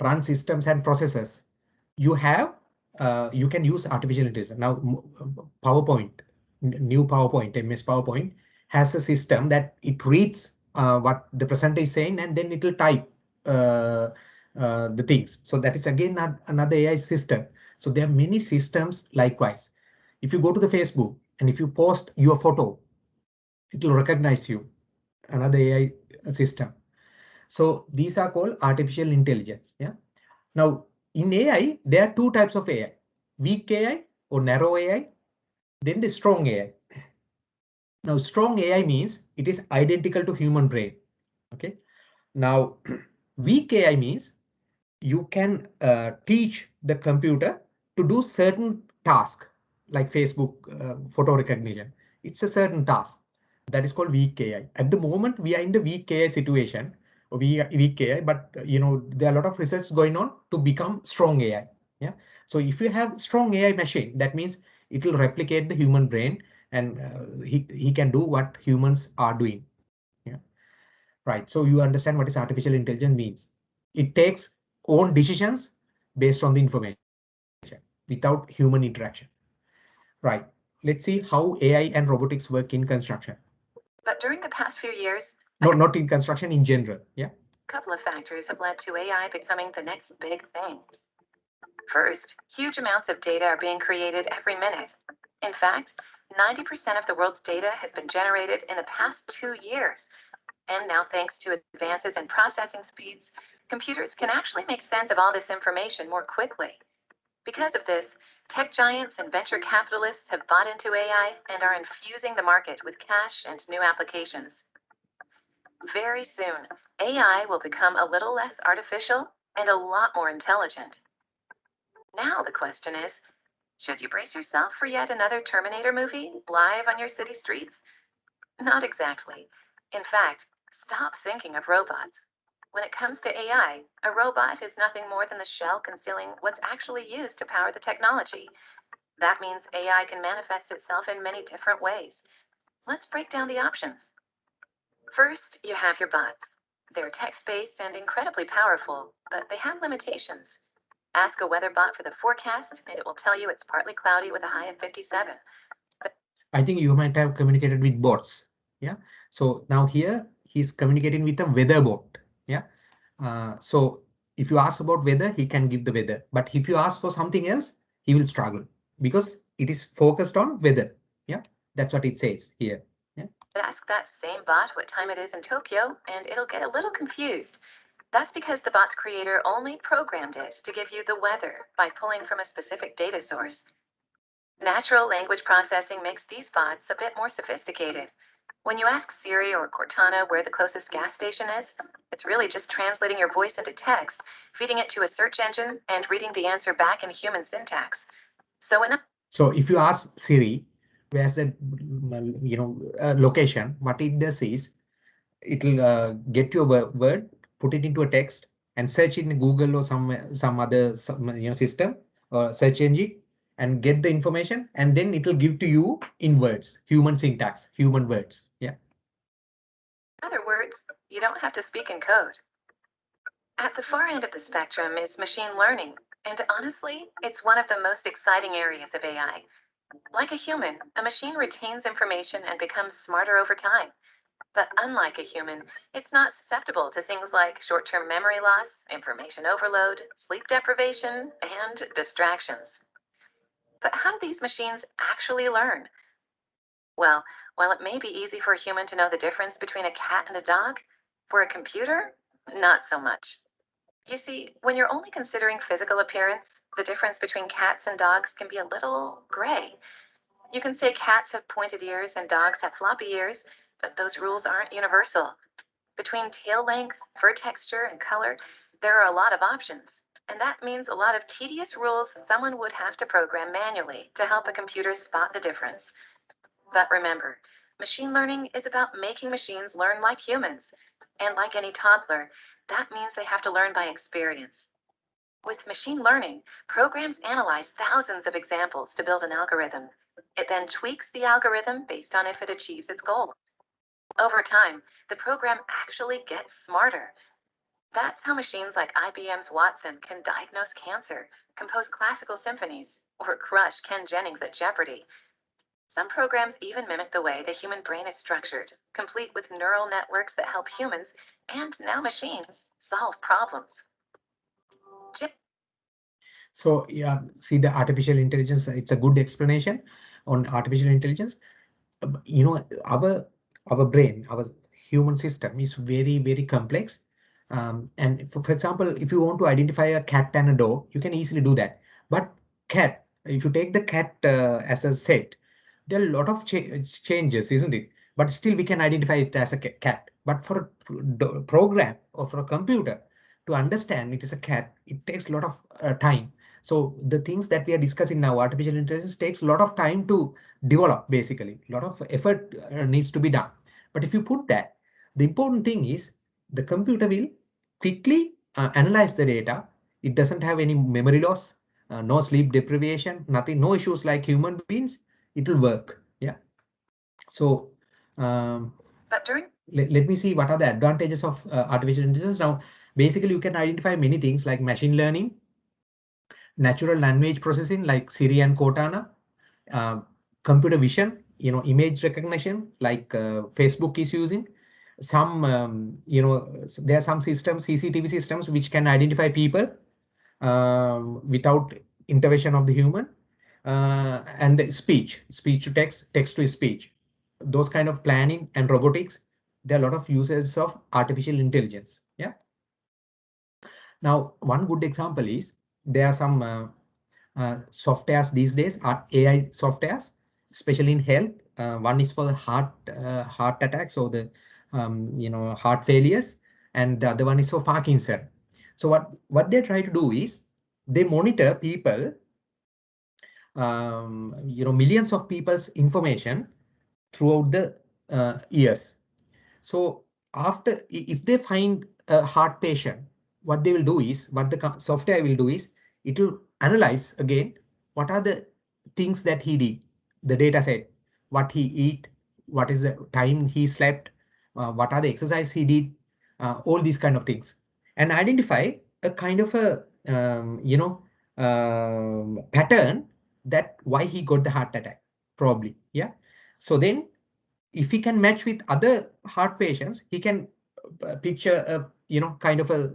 Speaker 1: run systems and processes. You can use artificial intelligence. Now, PowerPoint, new PowerPoint, MS PowerPoint has a system that it reads what the presenter is saying and then it will type the things. So that is again another AI system. So there are many systems likewise. If you go to the Facebook and if you post your photo, it will recognize you, another AI system. So these are called artificial intelligence. Yeah. Now in AI, there are two types of AI: weak AI or narrow AI, then the strong AI. Now strong AI means it is identical to human brain. Okay. Now weak AI means you can teach the computer to do certain task like Facebook photo recognition. It's a certain task that is called weak AI. At the moment, we are in the weak AI situation. We are weak AI, but there are a lot of research going on to become strong AI. Yeah. So if you have strong AI machine, that means it will replicate the human brain, and he can do what humans are doing. Yeah. Right. So you understand what is artificial intelligence means. It takes own decisions based on the information without human interaction. Right. Let's see how AI and robotics work in construction.
Speaker 3: But during the past few years,
Speaker 1: No, not in construction, in general. Yeah.
Speaker 3: a couple of factors have led to AI becoming the next big thing. First, huge amounts of data are being created every minute. In fact, 90% of the world's data has been generated in the past 2 years. And now, thanks to advances in processing speeds, computers can actually make sense of all this information more quickly. Because of this, tech giants and venture capitalists have bought into AI and are infusing the market with cash and new applications. Very soon, AI will become a little less artificial and a lot more intelligent. Now the question is, should you brace yourself for yet another Terminator movie live on your city streets? Not exactly. In fact, stop thinking of robots. When it comes to AI, a robot is nothing more than the shell concealing what's actually used to power the technology. That means AI can manifest itself in many different ways. Let's break down the options. First, you have your bots. They're text-based and incredibly powerful, but they have limitations. Ask a weather bot for the forecast, and it will tell you it's partly cloudy with a high of 57.
Speaker 1: I think you might have communicated with bots. Yeah. So now here he's communicating with a weather bot. Yeah. So if you ask about weather, he can give the weather. But if you ask for something else, he will struggle because it is focused on weather. Yeah. That's what it says here. Yeah.
Speaker 3: Ask that same bot what time it is in Tokyo, and it'll get a little confused. That's because the bot's creator only programmed it to give you the weather by pulling from a specific data source. Natural language processing makes these bots a bit more sophisticated. When you ask Siri or Cortana where the closest gas station is, it's really just translating your voice into text, feeding it to a search engine, and reading the answer back in human syntax.
Speaker 1: So if you ask Siri, where's the location, what it does is it'll get your word, put it into a text, and search it in Google or some other system or search engine, and get the information, and then it'll give to you in words, human syntax, human words. Yeah.
Speaker 5: In other words, you don't have to speak in code. At the far end of the spectrum is machine learning, and honestly, it's one of the most exciting areas of AI. Like a human, a machine retains information and becomes smarter over time. But unlike a human, it's not susceptible to things like short-term memory loss, information overload, sleep deprivation, and distractions. But how do these machines actually learn? Well, while it may be easy for a human to know the difference between a cat and a dog, for a computer, not so much. You see, when you're only considering physical appearance, the difference between cats and dogs can be a little gray. You can say cats have pointed ears and dogs have floppy ears, but those rules aren't universal. Between tail length, fur texture, and color, there are a lot of options. And that means a lot of tedious rules someone would have to program manually to help a computer spot the difference. But remember, machine learning is about making machines learn like humans. And like any toddler, that means they have to learn by experience. With machine learning, programs analyze thousands of examples to build an algorithm. It then tweaks the algorithm based on if it achieves its goal. Over time, the program actually gets smarter. That's how machines like IBM's Watson can diagnose cancer, compose classical symphonies, or crush Ken Jennings at Jeopardy! Some programs even mimic the way the human brain is structured, complete with neural networks that help humans, and now machines, solve problems.
Speaker 1: So yeah, see the artificial intelligence, it's a good explanation on artificial intelligence. You know, our brain, our human system is very, very complex. And for example, if you want to identify a cat and a dog, you can easily do that. But cat, if you take the cat as a set, there are a lot of changes, isn't it? But still we can identify it as a cat. But for a program or for a computer to understand it is a cat, it takes a lot of time. So the things that we are discussing now, artificial intelligence, takes a lot of time to develop. Basically, a lot of effort needs to be done. But if you put that, the important thing is the computer will quickly analyze the data. It doesn't have any memory loss, no sleep deprivation, nothing, no issues like human beings. It will work. Yeah. So let me see what are the advantages of artificial intelligence. Now, basically, you can identify many things like machine learning, natural language processing like Siri and Cortana, computer vision, image recognition like Facebook is using. Some, there are some systems, CCTV systems, which can identify people without intervention of the human. And the speech to text, text to speech, those kind of planning and robotics. There are a lot of uses of artificial intelligence. Yeah. Now, one good example is there are some softwares these days are AI softwares, especially in health. One is for the heart attacks or the heart failures, and the other one is for Parkinson. So what they try to do is they monitor people, millions of people's information throughout the years. So after, if they find a heart patient, what they will do is, what the software will do is, it will analyze again what are the things that he did, the data set, what he eat, what is the time he slept, what are the exercise he did, all these kind of things, and identify a kind of a pattern that why he got the heart attack, probably. Yeah. So then if he can match with other heart patients, he can picture a kind of a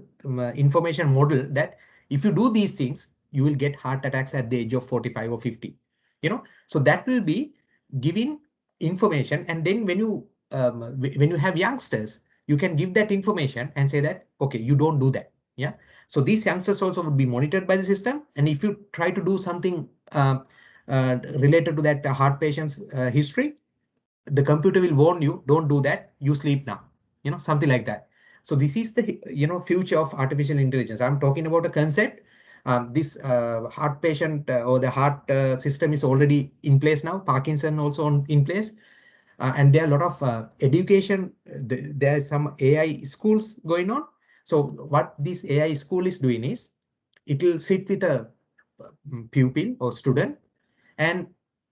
Speaker 1: information model that if you do these things, you will get heart attacks at the age of 45 or 50. So that will be giving information, and then when you have youngsters, you can give that information and say that, okay, you don't do that. Yeah. So these youngsters also would be monitored by the system, and if you try to do something related to that heart patient's history, the computer will warn you, don't do that, you sleep now, something like that. So this is the future of artificial intelligence. I'm talking about a concept. This heart patient or the heart system is already in place now. Parkinson also in place. And there are a lot of education. There are some AI schools going on. So what this AI school is doing is, it will sit with a pupil or student, and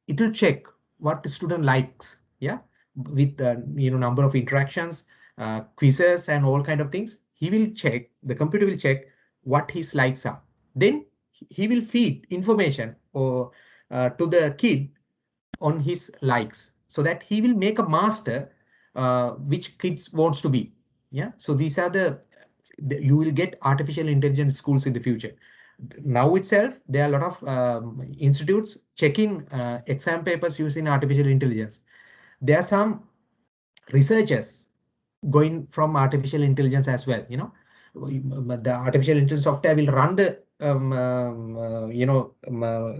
Speaker 1: it will check what the student likes, yeah, with number of interactions, quizzes, and all kind of things. He will check, the computer will check what his likes are. Then he will feed information or to the kid on his likes, so that he will make a master which kids wants to be. Yeah, so these are you will get artificial intelligence schools in the future. Now itself, there are a lot of institutes checking exam papers using artificial intelligence. There are some researchers going from artificial intelligence as well. The artificial intelligence software will run the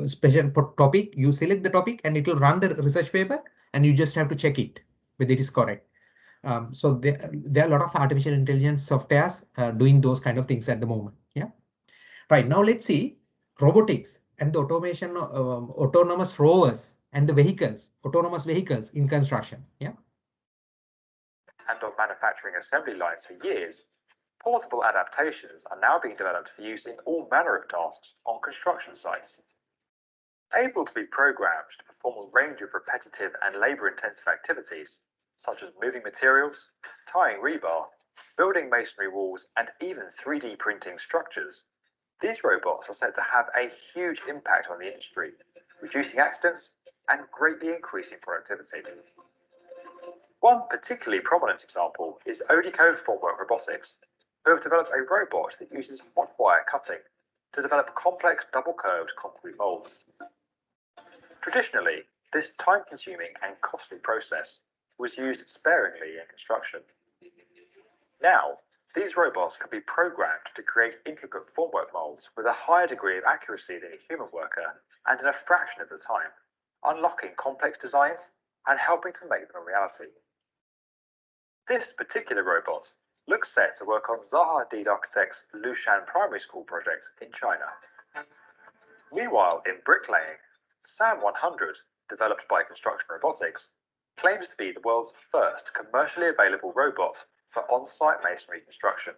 Speaker 1: special topic. You select the topic and it will run the research paper, and you just have to check it whether it is correct. So there are a lot of artificial intelligence softwares doing those kind of things at the moment. Yeah. Right, now let's see robotics and the automation, autonomous rovers and the autonomous vehicles in construction. Yeah.
Speaker 4: And on manufacturing assembly lines for years, portable adaptations are now being developed for use in all manner of tasks on construction sites. Able to be programmed to perform a range of repetitive and labor-intensive activities, such as moving materials, tying rebar, building masonry walls, and even 3D printing structures, these robots are said to have a huge impact on the industry, reducing accidents and greatly increasing productivity. One particularly prominent example is Odico Formwork Robotics, who have developed a robot that uses hot wire cutting to develop complex double-curved concrete molds. Traditionally, this time-consuming and costly process was used sparingly in construction. Now, these robots can be programmed to create intricate formwork molds with a higher degree of accuracy than a human worker and in a fraction of the time, unlocking complex designs and helping to make them a reality. This particular robot looks set to work on Zaha Hadid Architects' Lushan Primary School project in China. Meanwhile, in bricklaying, SAM 100, developed by Construction Robotics, claims to be the world's first commercially available robot for on-site masonry construction.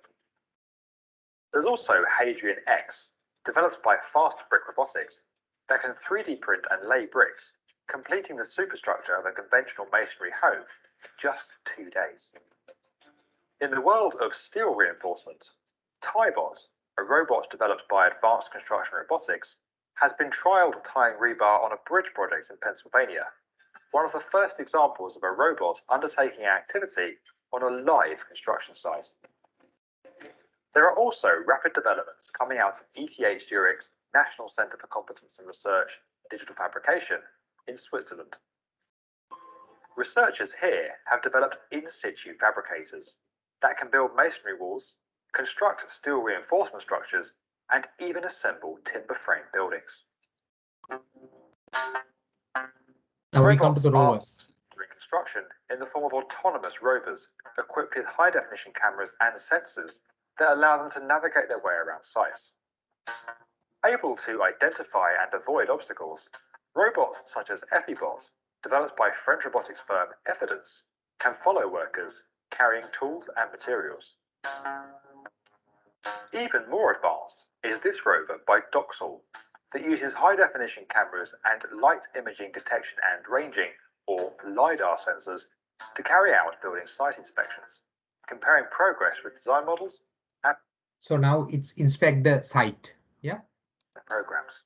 Speaker 4: There's also Hadrian X, developed by Fast Brick Robotics, that can 3D print and lay bricks, completing the superstructure of a conventional masonry home in just 2 days. In the world of steel reinforcement, TieBot, a robot developed by Advanced Construction Robotics, has been trialed tying rebar on a bridge project in Pennsylvania, one of the first examples of a robot undertaking activity on a live construction site. There are also rapid developments coming out of ETH Zurich's National Centre for Competence and Research Digital Fabrication in Switzerland. Researchers here have developed in-situ fabricators that can build masonry walls, construct steel reinforcement structures, and even assemble timber frame buildings.
Speaker 1: Now we come to the rovers.
Speaker 4: During construction in the form of autonomous rovers equipped with high-definition cameras and sensors that allow them to navigate their way around sites. Able to identify and avoid obstacles, robots such as EpiBot, developed by French robotics firm Evidence, can follow workers carrying tools and materials. Even more advanced is this rover by Doxal that uses high-definition cameras and light imaging detection and ranging, or LiDAR sensors, to carry out building site inspections, comparing progress with design models and
Speaker 1: so now it's inspect the site, yeah,
Speaker 4: programs.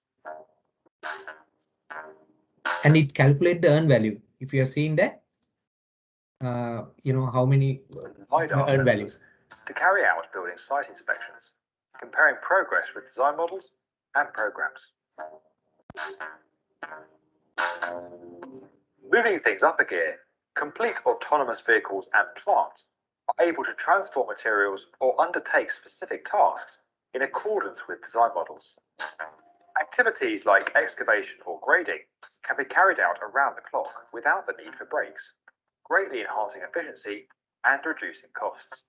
Speaker 1: and it calculate the earn value. If you have seen that, how many
Speaker 4: LiDAR
Speaker 1: earn value
Speaker 4: to carry out building site inspections, comparing progress with design models and programs. Moving things up a gear, complete autonomous vehicles and plants are able to transport materials or undertake specific tasks in accordance with design models. Activities like excavation or grading can be carried out around the clock without the need for breaks, greatly enhancing efficiency and reducing costs.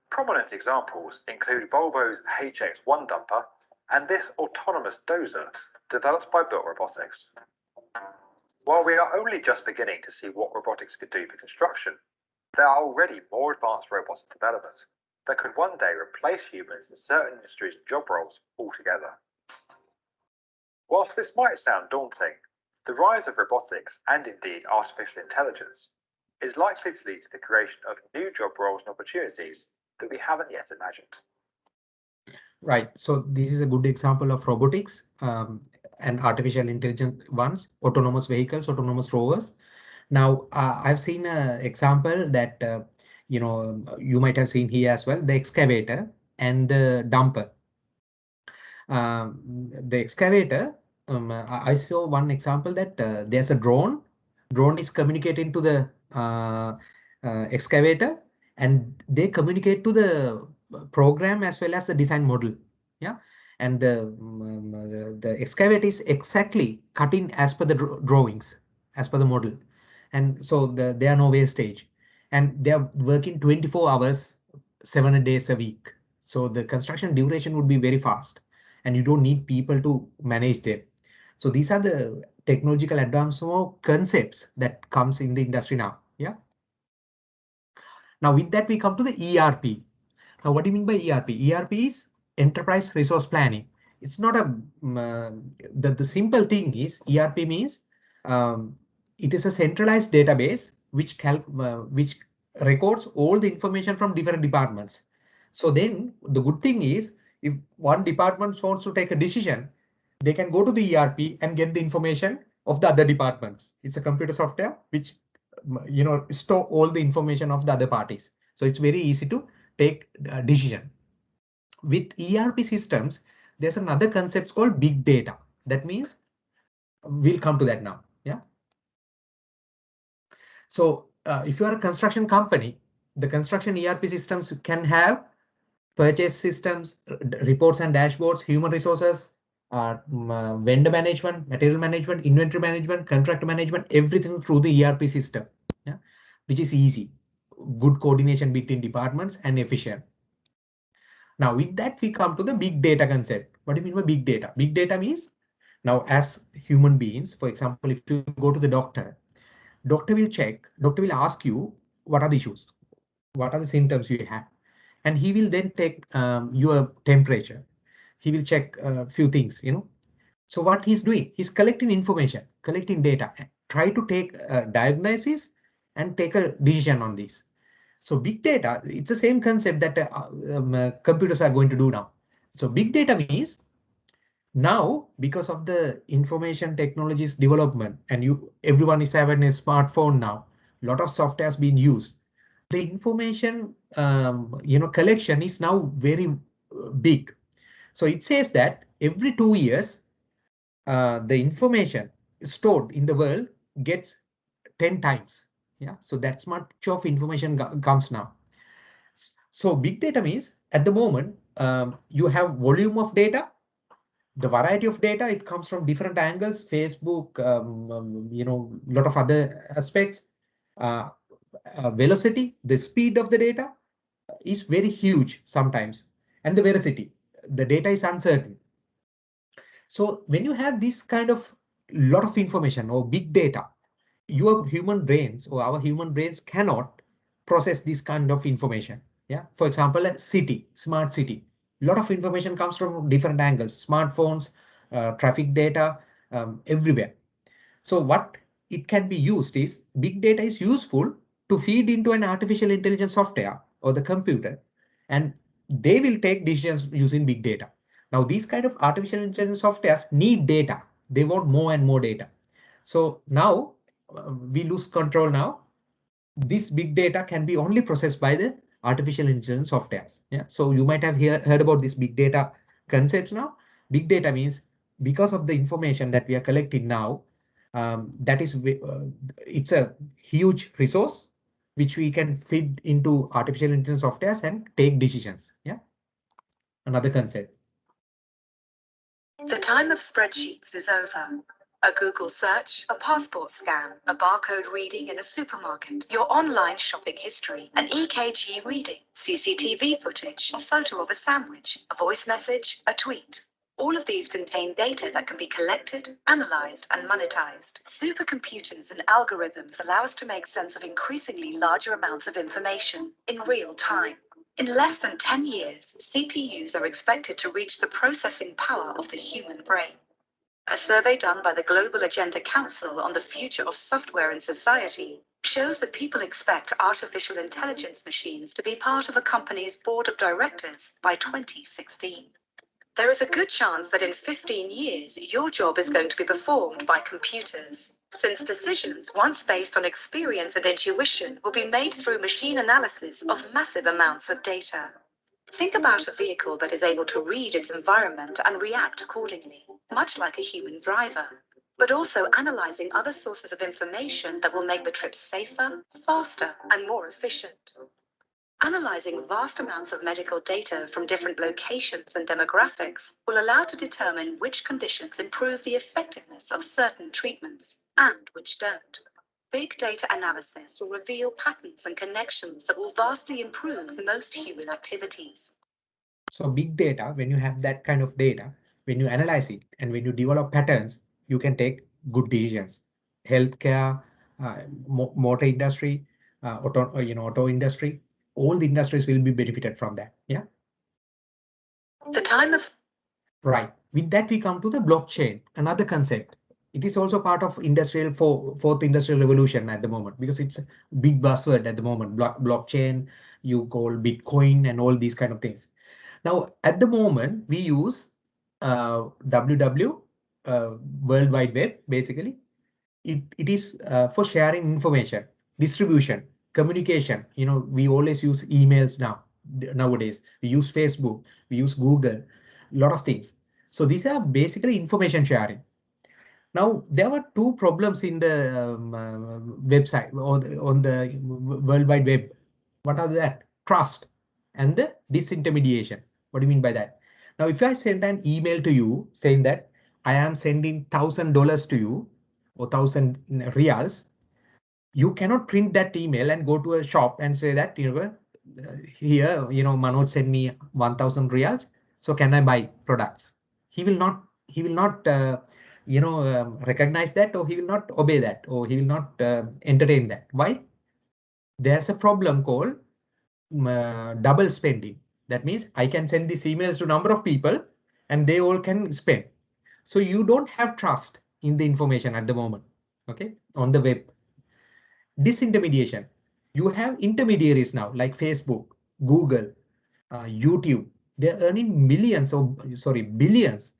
Speaker 4: Prominent examples include Volvo's HX1 dumper and this autonomous dozer developed by Built Robotics. While we are only just beginning to see what robotics could do for construction, there are already more advanced robots in development that could one day replace humans in certain industries and job roles altogether. Whilst this might sound daunting, the rise of robotics and indeed artificial intelligence is likely to lead to the creation of new job roles and opportunities that we haven't yet imagined.
Speaker 1: Right. So this is a good example of robotics and artificial intelligence ones, autonomous vehicles, autonomous rovers. Now, I've seen an example that, you might have seen here as well, the excavator and the dumper. The excavator, I saw one example that there's a drone. Drone is communicating to the excavator, and they communicate to the program as well as the design model. Yeah, and the excavator is exactly cutting as per the drawings, as per the model, and so there are no wastage, and they are working 24 hours, 7 days a week. So the construction duration would be very fast, and you don't need people to manage them. So these are the technological advancement concepts that comes in the industry now. Yeah. Now with that, we come to the ERP. Now, what do you mean by ERP? ERP is enterprise resource planning. It's not a the simple thing is ERP means it is a centralized database which records all the information from different departments. So then the good thing is, if one department wants to take a decision, they can go to the ERP and get the information of the other departments. It's a computer software which store all the information of the other parties. So it's very easy to take a decision. With ERP systems, there's another concept called big data. That means we'll come to that now. Yeah. So if you are a construction company, the construction ERP systems can have purchase systems, reports and dashboards, human resources, vendor management, material management, inventory management, contract management, everything through the ERP system. Yeah, which is easy. Good coordination between departments and efficient. Now with that, we come to the big data concept. What do you mean by big data? Big data means, now as human beings, for example, if you go to the doctor will ask you, what are the issues? What are the symptoms you have? And he will then take your temperature. He will check a few things, So what he's doing, he's collecting information, collecting data, try to take a diagnosis and take a decision on this. So big data, it's the same concept that computers are going to do now. So big data means now, because of the information technologies development, and everyone is having a smartphone now, a lot of software has been used. The information collection is now very big. So it says that every 2 years, the information stored in the world gets 10 times. Yeah, so that's much of information comes now. So big data means at the moment you have volume of data, the variety of data, it comes from different angles, Facebook, lot of other aspects. Velocity, the speed of the data is very huge sometimes, and the veracity, the data is uncertain. So when you have this kind of lot of information or big data, your human brains or our human brains cannot process this kind of information. Yeah. For example, a city, smart city, a lot of information comes from different angles, smartphones, traffic data, everywhere. So what it can be used is, big data is useful to feed into an artificial intelligence software or the computer, and they will take decisions using big data. Now, these kind of artificial intelligence softwares need data. They want more and more data. So now we lose control now. This big data can be only processed by the artificial intelligence softwares. Yeah. So you might have heard about this big data concepts now. Big data means because of the information that we are collecting now, it's a huge resource which we can feed into artificial intelligence softwares and take decisions. Yeah. Another concept.
Speaker 6: The time of spreadsheets is over. A Google search, a passport scan, a barcode reading in a supermarket, your online shopping history, an EKG reading, CCTV footage, a photo of a sandwich, a voice message, a tweet. All of these contain data that can be collected, analyzed, and monetized. Supercomputers and algorithms allow us to make sense of increasingly larger amounts of information in real time. In less than 10 years, CPUs are expected to reach the processing power of the human brain. A survey done by the Global Agenda Council on the future of software in society shows that people expect artificial intelligence machines to be part of a company's board of directors by 2016. There is a good chance that in 15 years, your job is going to be performed by computers, since decisions once based on experience and intuition will be made through machine analysis of massive amounts of data. Think about a vehicle that is able to read its environment and react accordingly, much like a human driver, but also analyzing other sources of information that will make the trip safer, faster, and more efficient. Analyzing vast amounts of medical data from different locations and demographics will allow to determine which conditions improve the effectiveness of certain treatments and which don't. Big data analysis will reveal patterns and connections that will vastly improve most human activities.
Speaker 1: So big data, when you have that kind of data, when you analyze it and when you develop patterns, you can take good decisions. Healthcare, motor industry, auto industry, all the industries will be benefited from that. Yeah.
Speaker 6: The time of
Speaker 1: Right. With that, we come to the blockchain, another concept. It is also part of fourth industrial revolution at the moment, because it's a big buzzword at the moment. Blockchain, you call Bitcoin and all these kind of things. Now, at the moment, we use WW, World Wide Web, basically. It is for sharing information, distribution, communication. You know, we always use emails nowadays. We use Facebook, we use Google, a lot of things. So these are basically information sharing. Now, there were two problems in the website or on the World Wide Web. What are that? Trust and the disintermediation. What do you mean by that? Now, if I send an email to you saying that I am sending $1,000 to you or 1,000 reals, you cannot print that email and go to a shop and say that, here, Manoj sent me 1,000 reals. So can I buy products? He will not recognize that, or he will not obey that, or he will not entertain that. Why? There's a problem called double spending. That means I can send these emails to a number of people and they all can spend. So you don't have trust in the information at the moment, okay, on the web. Disintermediation. You have intermediaries now like Facebook, Google, YouTube. They're earning billions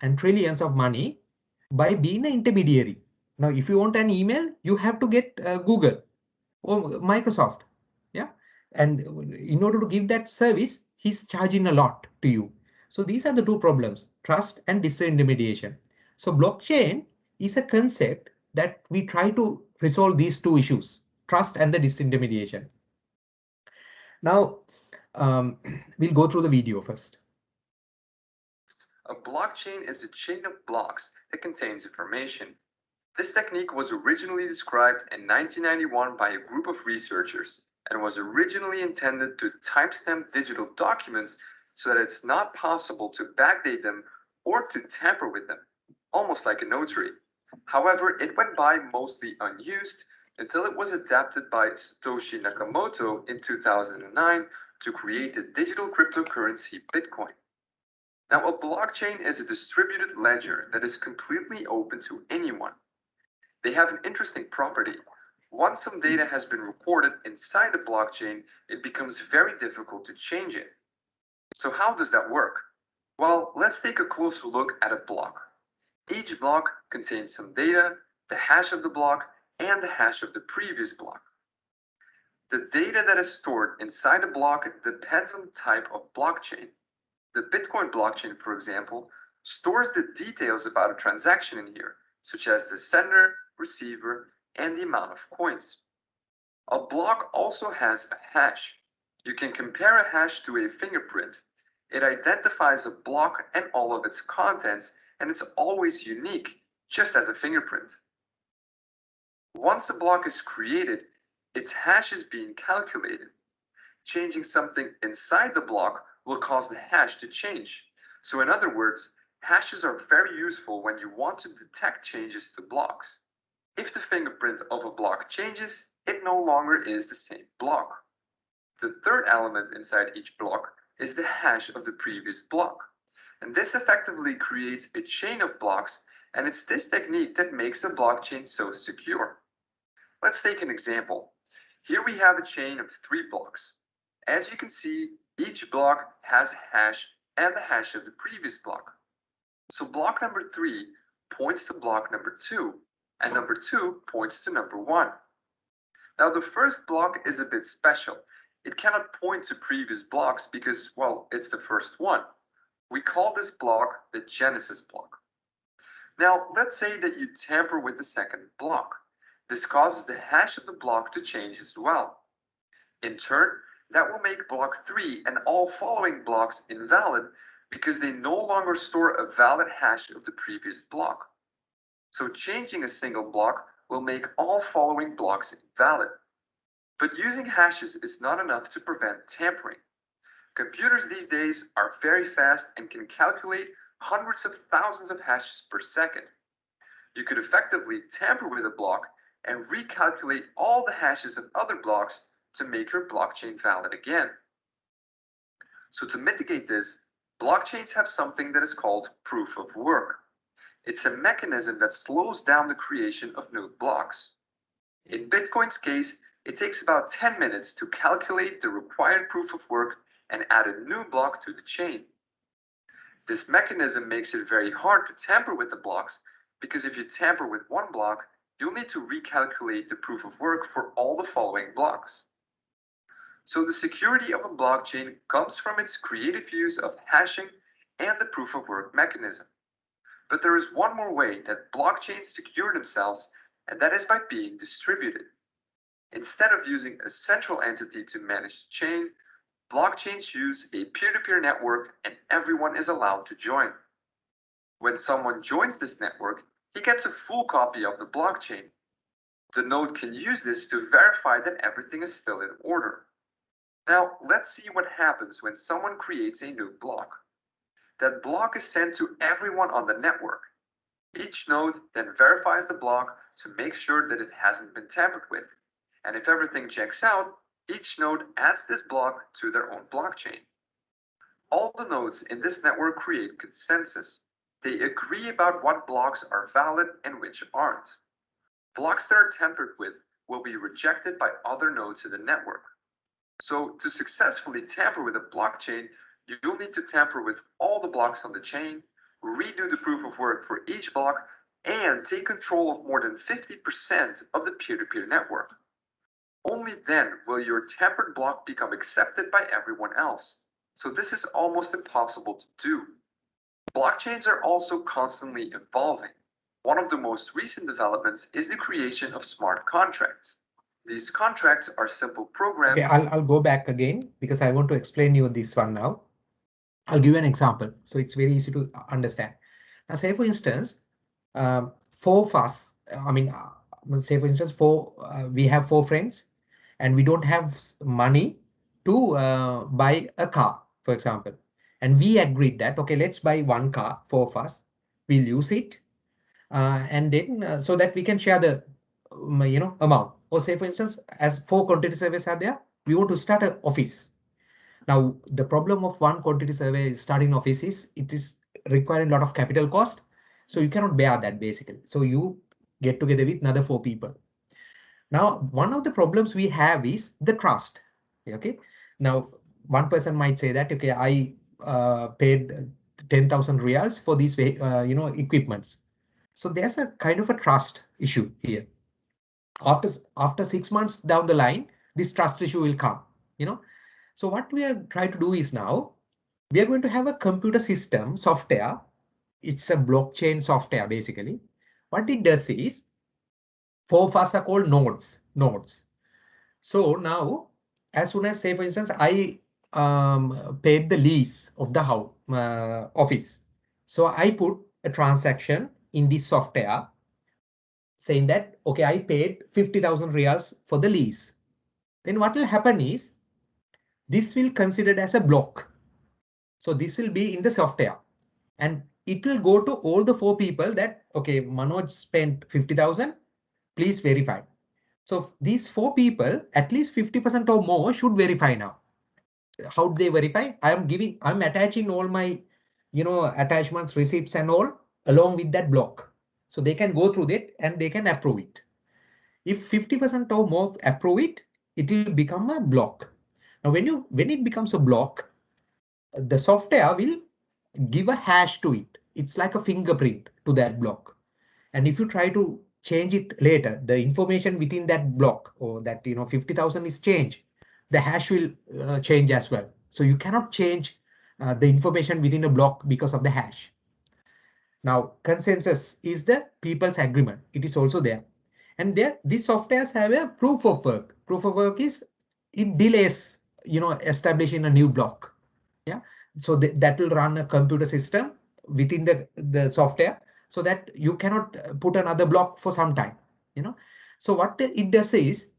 Speaker 1: and trillions of money by being an intermediary. Now, if you want an email, you have to get Google or Microsoft. Yeah. And in order to give that service, he's charging a lot to you. So these are the two problems, trust and disintermediation. So blockchain is a concept that we try to resolve these two issues, trust and the disintermediation. Now, we'll go through the video first.
Speaker 7: A blockchain is a chain of blocks that contains information. This technique was originally described in 1991 by a group of researchers and was originally intended to timestamp digital documents so that it's not possible to backdate them or to tamper with them, almost like a notary. However, it went by mostly unused until it was adapted by Satoshi Nakamoto in 2009 to create the digital cryptocurrency Bitcoin. Now, a blockchain is a distributed ledger that is completely open to anyone. They have an interesting property. Once some data has been recorded inside the blockchain, it becomes very difficult to change it. So how does that work? Well, let's take a closer look at a block. Each block contains some data, the hash of the block, and the hash of the previous block. The data that is stored inside a block depends on the type of blockchain. The Bitcoin blockchain, for example, stores the details about a transaction in here, such as the sender, receiver, and the amount of coins. A block also has a hash. You can compare a hash to a fingerprint. It identifies a block and all of its contents, and it's always unique, just as a fingerprint. Once a block is created, its hash is being calculated. Changing something inside the block will cause the hash to change. So in other words, Hashes are very useful when you want to detect changes to blocks. If the fingerprint of a block changes, it no longer is the same block. The third element inside each block is the hash of the previous block. And this effectively creates a chain of blocks, and it's this technique that makes the blockchain so secure. Let's take an example. Here we have a chain of 3 blocks. As you can see, each block has a hash and the hash of the previous block. So block number 3 points to block number 2, and number 2 points to number 1. Now the first block is a bit special. It cannot point to previous blocks because, well, it's the first one. We call this block the genesis block. Now let's say that you tamper with the second block. This causes the hash of the block to change as well. In turn, that will make block 3 and all following blocks invalid because they no longer store a valid hash of the previous block. So changing a single block will make all following blocks invalid. But using hashes is not enough to prevent tampering. Computers these days are very fast and can calculate hundreds of thousands of hashes per second. You could effectively tamper with a block and recalculate all the hashes of other blocks to make your blockchain valid again. So to mitigate this, blockchains have something that is called proof of work. It's a mechanism that slows down the creation of new blocks. In Bitcoin's case, it takes about 10 minutes to calculate the required proof of work and add a new block to the chain. This mechanism makes it very hard to tamper with the blocks because if you tamper with one block, you'll need to recalculate the proof of work for all the following blocks. So the security of a blockchain comes from its creative use of hashing and the proof of work mechanism. But there is one more way that blockchains secure themselves, and that is by being distributed. Instead of using a central entity to manage the chain, blockchains use a peer-to-peer network and everyone is allowed to join. When someone joins this network, he gets a full copy of the blockchain. The node can use this to verify that everything is still in order. Now, let's see what happens when someone creates a new block. That block is sent to everyone on the network. Each node then verifies the block to make sure that it hasn't been tampered with. And if everything checks out, each node adds this block to their own blockchain. All the nodes in this network create consensus. They agree about what blocks are valid and which aren't. Blocks that are tampered with will be rejected by other nodes in the network. So to successfully tamper with a blockchain, you'll need to tamper with all the blocks on the chain, redo the proof of work for each block, and take control of more than 50% of the peer-to-peer network. Only then will your tampered block become accepted by everyone else. So this is almost impossible to do. Blockchains are also constantly evolving. One of the most recent developments is the creation of smart contracts. These contracts are simple programs.
Speaker 1: Okay, I'll go back again because I want to explain you this one now. I'll give you an example, so it's very easy to understand. Now, say for instance, 4 of us, say for instance, we have 4 friends and we don't have money to buy a car, for example. And we agreed that, okay, let's buy 1 car, 4 of us, we'll use it. And then so that we can share the amount. Or say for instance, as 4 quantity surveys are there, we want to start an office. Now the problem of one quantity survey starting office is it is requiring a lot of capital cost, so you cannot bear that basically. So you get together with another 4 people. Now one of the problems we have is the trust. Okay, now one person might say that, okay, I paid 10,000 reals for these equipments. So there's a kind of a trust issue here. After 6 months down the line, this trust issue will come. So what we are trying to do is now we are going to have a computer system software. It's a blockchain software basically. What it does is 4 of us are called nodes. So now, as soon as, say for instance, I paid the lease of the house office. So I put a transaction in this software saying that, okay, I paid 50,000 reals for the lease. Then what will happen is this will considered as a block. So this will be in the software and it will go to all the 4 people that, okay, Manoj spent 50,000, please verify. So these 4 people, at least 50% or more should verify now. How do they verify? I'm attaching all my, attachments, receipts and all along with that block. So they can go through that and they can approve it. If 50% or more approve it, it will become a block. Now, when it becomes a block, the software will give a hash to it. It's like a fingerprint to that block. And if you try to change it later, the information within that block or that 50,000 is changed, the hash will change as well. So you cannot change the information within a block because of the hash. Now, consensus is the people's agreement. It is also there. And there, these softwares have a proof of work. Proof of work is it delays, establishing a new block. Yeah. So that will run a computer system within the software so that you cannot put another block for some time. So what it does is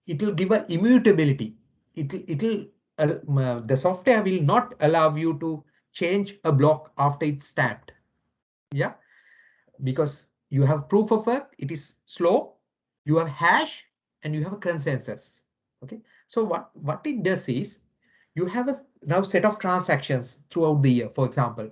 Speaker 1: it will give a immutability. The software will not allow you to change a block after it's stamped. Yeah, because you have proof of work, it is slow, you have hash, and you have a consensus. Okay, so what it does is you have a now set of transactions throughout the year. For example,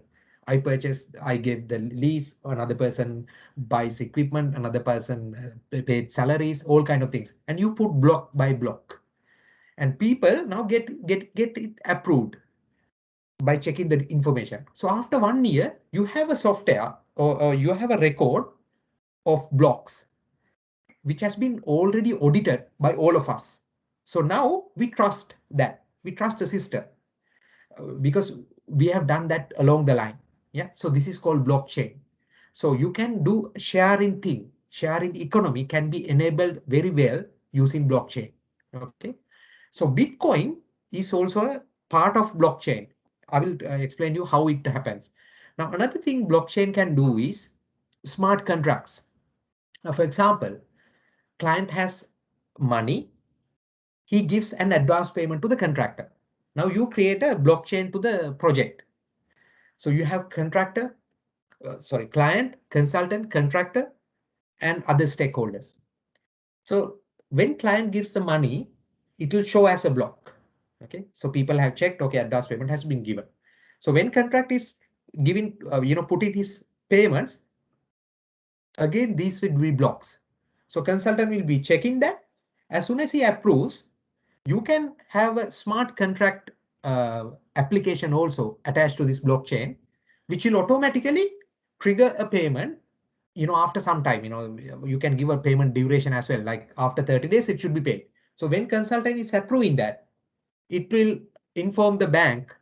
Speaker 1: I gave the lease, another person buys equipment, another person paid salaries, all kind of things, and you put block by block, and people now get it approved by checking the information. So after 1 year, you have a software or you have a record of blocks which has been already audited by all of us. So now we trust that. We trust the system because we have done that along the line. Yeah. So this is called blockchain. So you can do sharing thing. Sharing economy can be enabled very well using blockchain. Okay. So Bitcoin is also a part of blockchain. I will explain you how it happens. Now, another thing blockchain can do is smart contracts. Now, for example, client has money, he gives an advance payment to the contractor. Now you create a blockchain to the project. So you have client, consultant, contractor, and other stakeholders. So when client gives the money, it will show as a block. Okay, so people have checked, okay, advance payment has been given. So when contract is giving, putting his payments, again, these will be blocks. So consultant will be checking that. As soon as he approves, you can have a smart contract application also attached to this blockchain, which will automatically trigger a payment, after some time. You can give a payment duration as well, like after 30 days, it should be paid. So when consultant is approving that, it will inform the bank,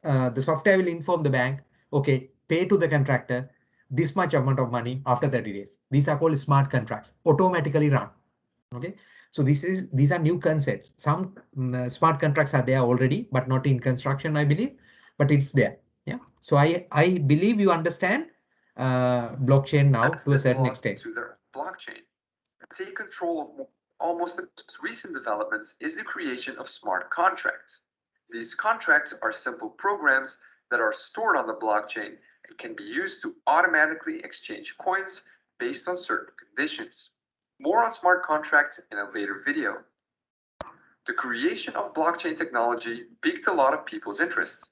Speaker 1: the software will inform the bank, okay, pay to the contractor this much amount of money after 30 days. These are called smart contracts, automatically run. Okay, so these are new concepts. Some smart contracts are there already, but not in construction, I believe, but it's there. Yeah, so I believe you understand blockchain now to a certain extent.
Speaker 7: To their blockchain. Take control of almost the most recent developments is the creation of smart contracts. These contracts are simple programs that are stored on the blockchain and can be used to automatically exchange coins based on certain conditions. More on smart contracts in a later video. The creation of blockchain technology piqued a lot of people's interest.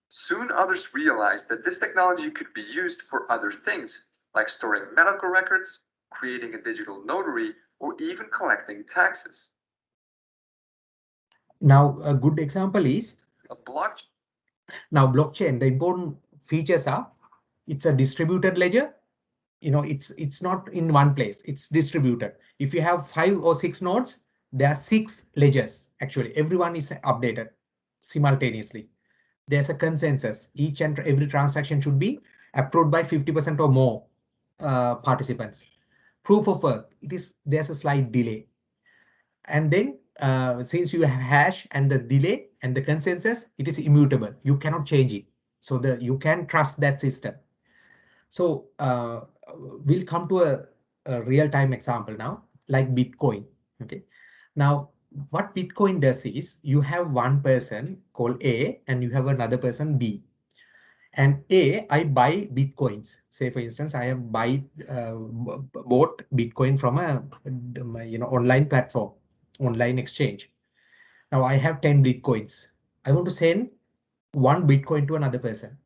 Speaker 7: Soon others realized that this technology could be used for other things, like storing medical records, creating a digital notary, or even collecting taxes.
Speaker 1: Now, a good example is
Speaker 7: a blockchain.
Speaker 1: Now, blockchain, the important features are it's a distributed ledger. It's not in one place, it's distributed. If you have 5 or 6 nodes, there are 6 ledgers. Actually, everyone is updated simultaneously. There's a consensus. Each and every transaction should be approved by 50% or more participants. Proof of work, there's a slight delay. And then since you have hash and the delay and the consensus, it is immutable. You cannot change it. So you can trust that system. So we'll come to a real-time example now, like Bitcoin. Okay. Now, what Bitcoin does is you have one person called A and you have another person B. And I buy Bitcoins. Say, for instance, I have bought Bitcoin from a online platform, online exchange. Now I have 10 Bitcoins. I want to send 1 Bitcoin to another person.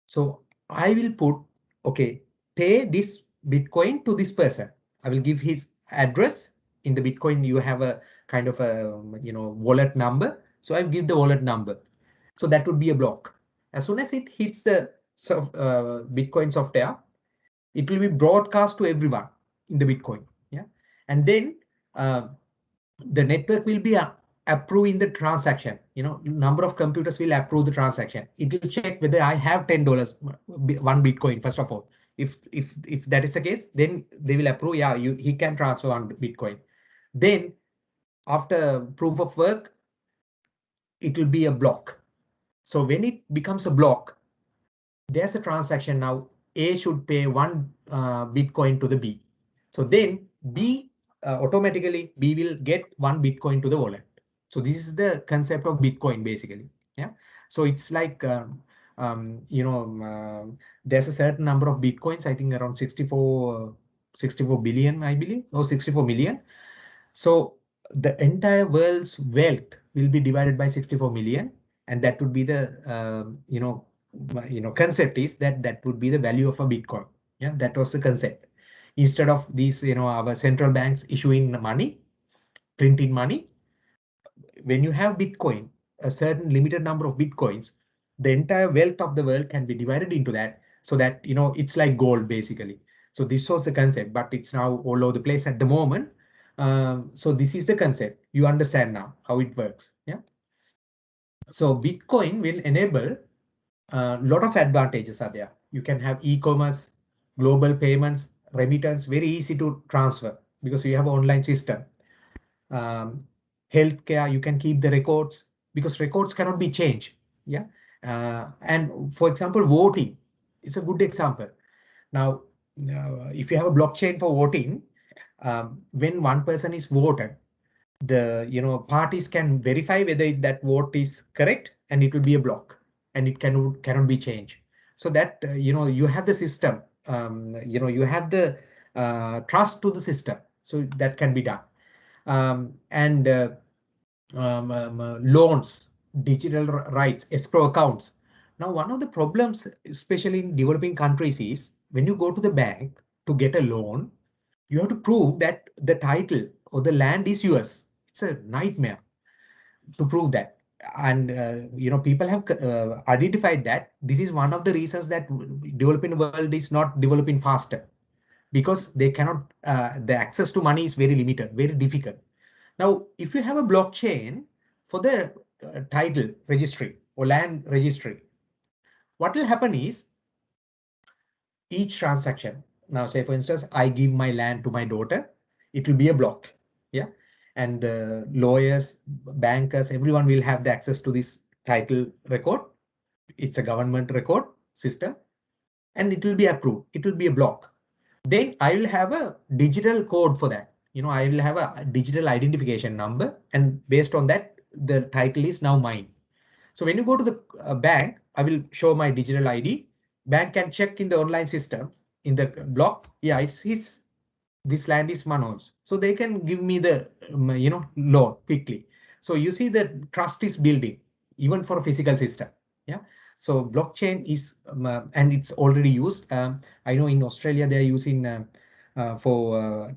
Speaker 1: So I will put, okay, pay this Bitcoin to this person. I will give his address. In the Bitcoin, you have a kind of a wallet number. So I give the wallet number. So that would be a block. As soon as it hits the Bitcoin software, it will be broadcast to everyone in the Bitcoin. Yeah, and then the network will be approving the transaction. Number of computers will approve the transaction. It will check whether I have $10, 1 Bitcoin. First of all, if that is the case, then they will approve. Yeah, he can transfer 1 Bitcoin. Then after proof of work, it will be a block. So when it becomes a block, there's a transaction now. A should pay 1 Bitcoin to the B. So then B automatically B will get 1 Bitcoin to the wallet. So this is the concept of Bitcoin basically. Yeah. So it's like there's a certain number of Bitcoins. I think around 64 billion, I believe, or 64 million. So the entire world's wealth will be divided by 64 million, and that would be the concept is that would be the value of a Bitcoin. Yeah, that was the concept. Instead of these, our central banks issuing money, printing money, when you have Bitcoin, a certain limited number of Bitcoins, the entire wealth of the world can be divided into that, so that it's like gold basically. So this was the concept, but it's now all over the place at the moment. So this is the concept. You understand now how it works. Yeah. So Bitcoin will enable a lot of advantages are there. You can have e-commerce, global payments, remittance, very easy to transfer because you have an online system. Healthcare, you can keep the records because records cannot be changed. Yeah. And for example, voting, it's a good example. Now, if you have a blockchain for voting, when one person is voted, the parties can verify whether that vote is correct, and it will be a block, and it cannot be changed. So that you have the system, you have the trust to the system, so that can be done. And loans, digital rights, escrow accounts. Now, one of the problems, especially in developing countries, is when you go to the bank to get a loan, you have to prove that the title or the land is yours. It's a nightmare to prove that. And people have identified that this is one of the reasons that developing world is not developing faster, because they cannot, the access to money is very limited, very difficult. Now, if you have a blockchain for the title registry or land registry, what will happen is each transaction. Now, say for instance, I give my land to my daughter, it will be a block. Yeah. And lawyers, bankers, everyone will have the access to this title record. It's a government record system, and it will be approved. It will be a block. Then I will have a digital code for that. I will have a digital identification number, and based on that, the title is now mine. So when you go to the bank, I will show my digital ID. Bank can check in the online system in the block. Yeah, it's his. This land is Manoj. So they can give me the loan quickly. So you see the trust is building even for a physical system. Yeah. So blockchain is and it's already used. I know in Australia they are using for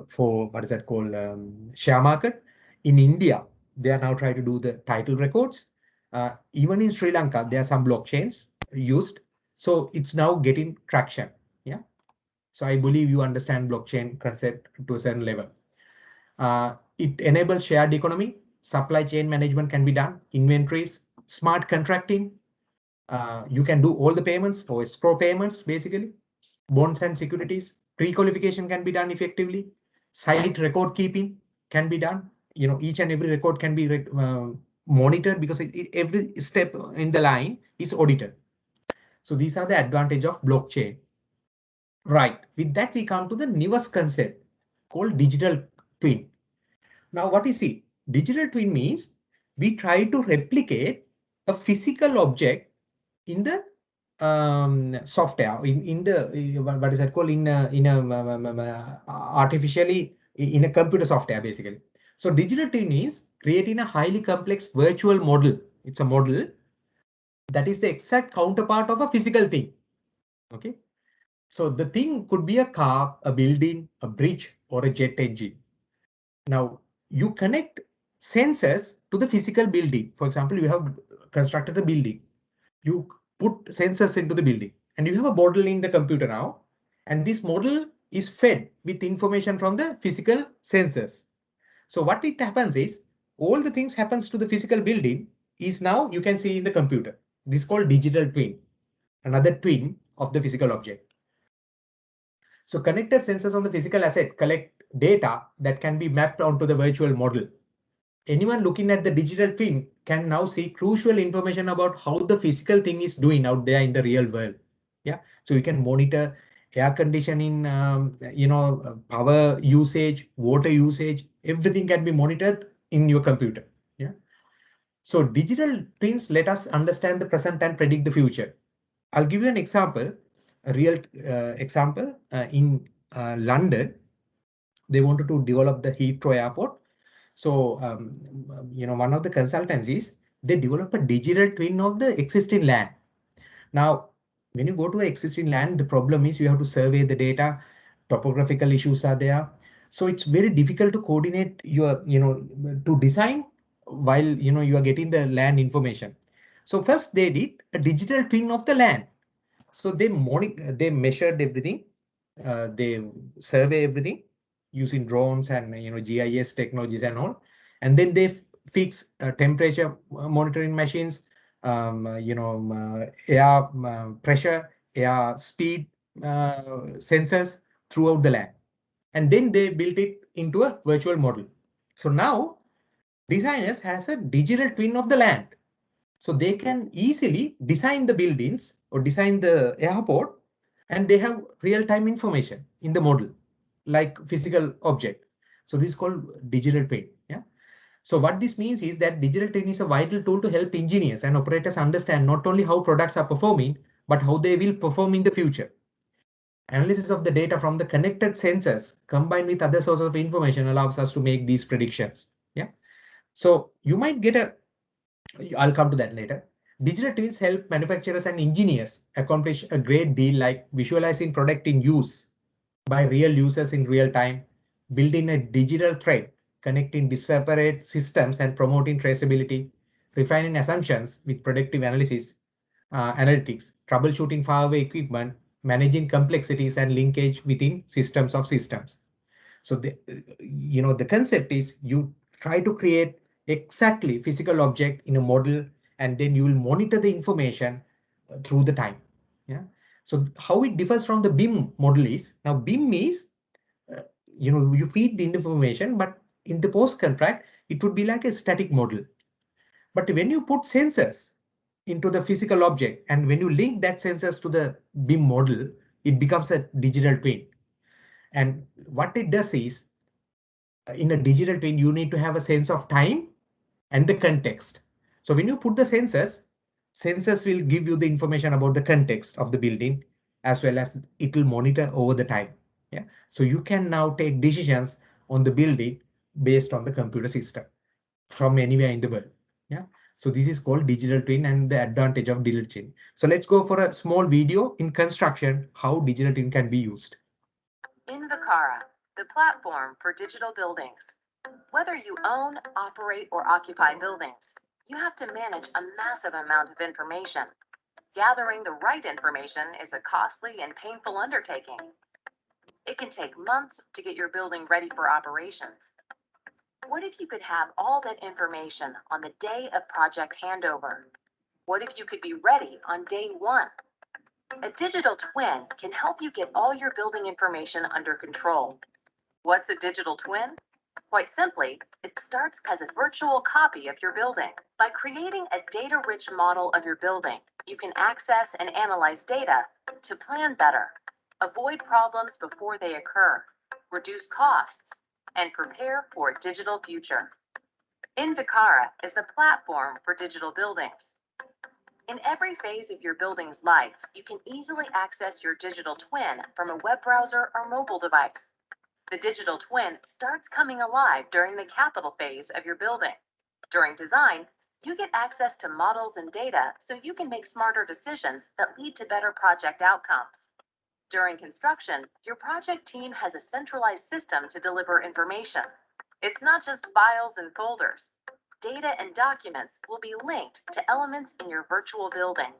Speaker 1: for what is that called, share market. In India, they are now trying to do the title records. Even in Sri Lanka, there are some blockchains used. So it's now getting traction. Yeah. So I believe you understand blockchain concept to a certain level. It enables shared economy, supply chain management can be done, inventories, smart contracting. You can do all the payments or escrow payments, basically, bonds and securities. Pre-qualification can be done effectively. Site record keeping can be done. Each and every record can be monitored because every step in the line is audited. So these are the advantage of blockchain. Right. With that, we come to the newest concept called digital twin. Now, what is it? Digital twin means we try to replicate a physical object in the software, in the what is that called, in artificially in a computer software basically. So digital twin is creating a highly complex virtual model. It's a model that is the exact counterpart of a physical thing. Okay. So the thing could be a car, a building, a bridge, or a jet engine. Now you connect sensors to the physical building. For example, you have constructed a building. You put sensors into the building and you have a model in the computer now. And this model is fed with information from the physical sensors. So what it happens is all the things happens to the physical building is now you can see in the computer. This is called digital twin, another twin of the physical object. So connected sensors on the physical asset collect data that can be mapped onto the virtual model. Anyone looking at the digital twin can now see crucial information about how the physical thing is doing out there in the real world. Yeah, so you can monitor air conditioning, power usage, water usage, everything can be monitored in your computer. Yeah. So digital twins let us understand the present and predict the future. I'll give you an example, a real example. In London, they wanted to develop the Heathrow airport. So, one of the consultancies, they develop a digital twin of the existing land. Now, when you go to existing land, the problem is you have to survey the data, topographical issues are there. So it's very difficult to coordinate your, to design while, you are getting the land information. So first they did a digital twin of the land. So they measured everything, they survey everything using drones and GIS technologies and all, and then they fix temperature monitoring machines, air pressure, air speed sensors throughout the land, and then they built it into a virtual model. So now designers has a digital twin of the land. So they can easily design the buildings or design the airport, and they have real-time information in the model, like physical object. So this is called digital twin. Yeah. So what this means is that digital twin is a vital tool to help engineers and operators understand not only how products are performing, but how they will perform in the future. Analysis of the data from the connected sensors combined with other sources of information allows us to make these predictions. Yeah. So you might get I'll come to that later. Digital twins help manufacturers and engineers accomplish a great deal, like visualizing product in use by real users in real time, building a digital thread, connecting disparate systems and promoting traceability, refining assumptions with predictive analytics, troubleshooting faraway equipment, managing complexities and linkage within systems of systems. So the concept is you try to create exactly physical object in a model, and then you will monitor the information through the time. Yeah. So how it differs from the BIM model is, now BIM is, you feed the information, but in the post contract, it would be like a static model. But when you put sensors into the physical object, and when you link that sensors to the BIM model, it becomes a digital twin. And what it does is, in a digital twin, you need to have a sense of time and the context. So when you put the sensors will give you the information about the context of the building, as well as it will monitor over the time. Yeah. So you can now take decisions on the building based on the computer system from anywhere in the world. Yeah. So this is called digital twin and the advantage of digital twin. So let's go for a small video in construction, how digital twin can be used.
Speaker 3: Invicara, the platform for digital buildings. Whether you own, operate, or occupy buildings, you have to manage a massive amount of information. Gathering the right information is a costly and painful undertaking. It can take months to get your building ready for operations. What if you could have all that information on the day of project handover? What if you could be ready on day one? A digital twin can help you get all your building information under control. What's a digital twin? Quite simply, it starts as a virtual copy of your building. By creating a data-rich model of your building, you can access and analyze data to plan better, avoid problems before they occur, reduce costs, and prepare for a digital future. Invicara is the platform for digital buildings. In every phase of your building's life, you can easily access your digital twin from a web browser or mobile device. The digital twin starts coming alive during the capital phase of your building. During design, you get access to models and data so you can make smarter decisions that lead to better project outcomes. During construction, your project team has a centralized system to deliver information. It's not just files and folders. Data and documents will be linked to elements in your virtual building.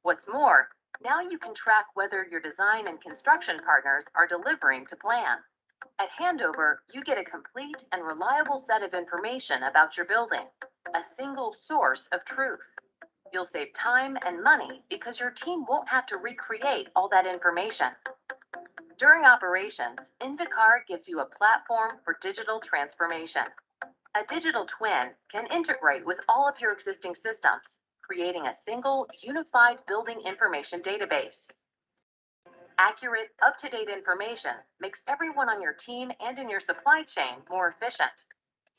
Speaker 3: What's more, now you can track whether your design and construction partners are delivering to plan. At handover, you get a complete and reliable set of information about your building, a single source of truth. You'll save time and money because your team won't have to recreate all that information. During operations, Invicar gives you a platform for digital transformation. A digital twin can integrate with all of your existing systems, creating a single, unified building information database. Accurate, up-to-date information makes everyone on your team and in your supply chain more efficient.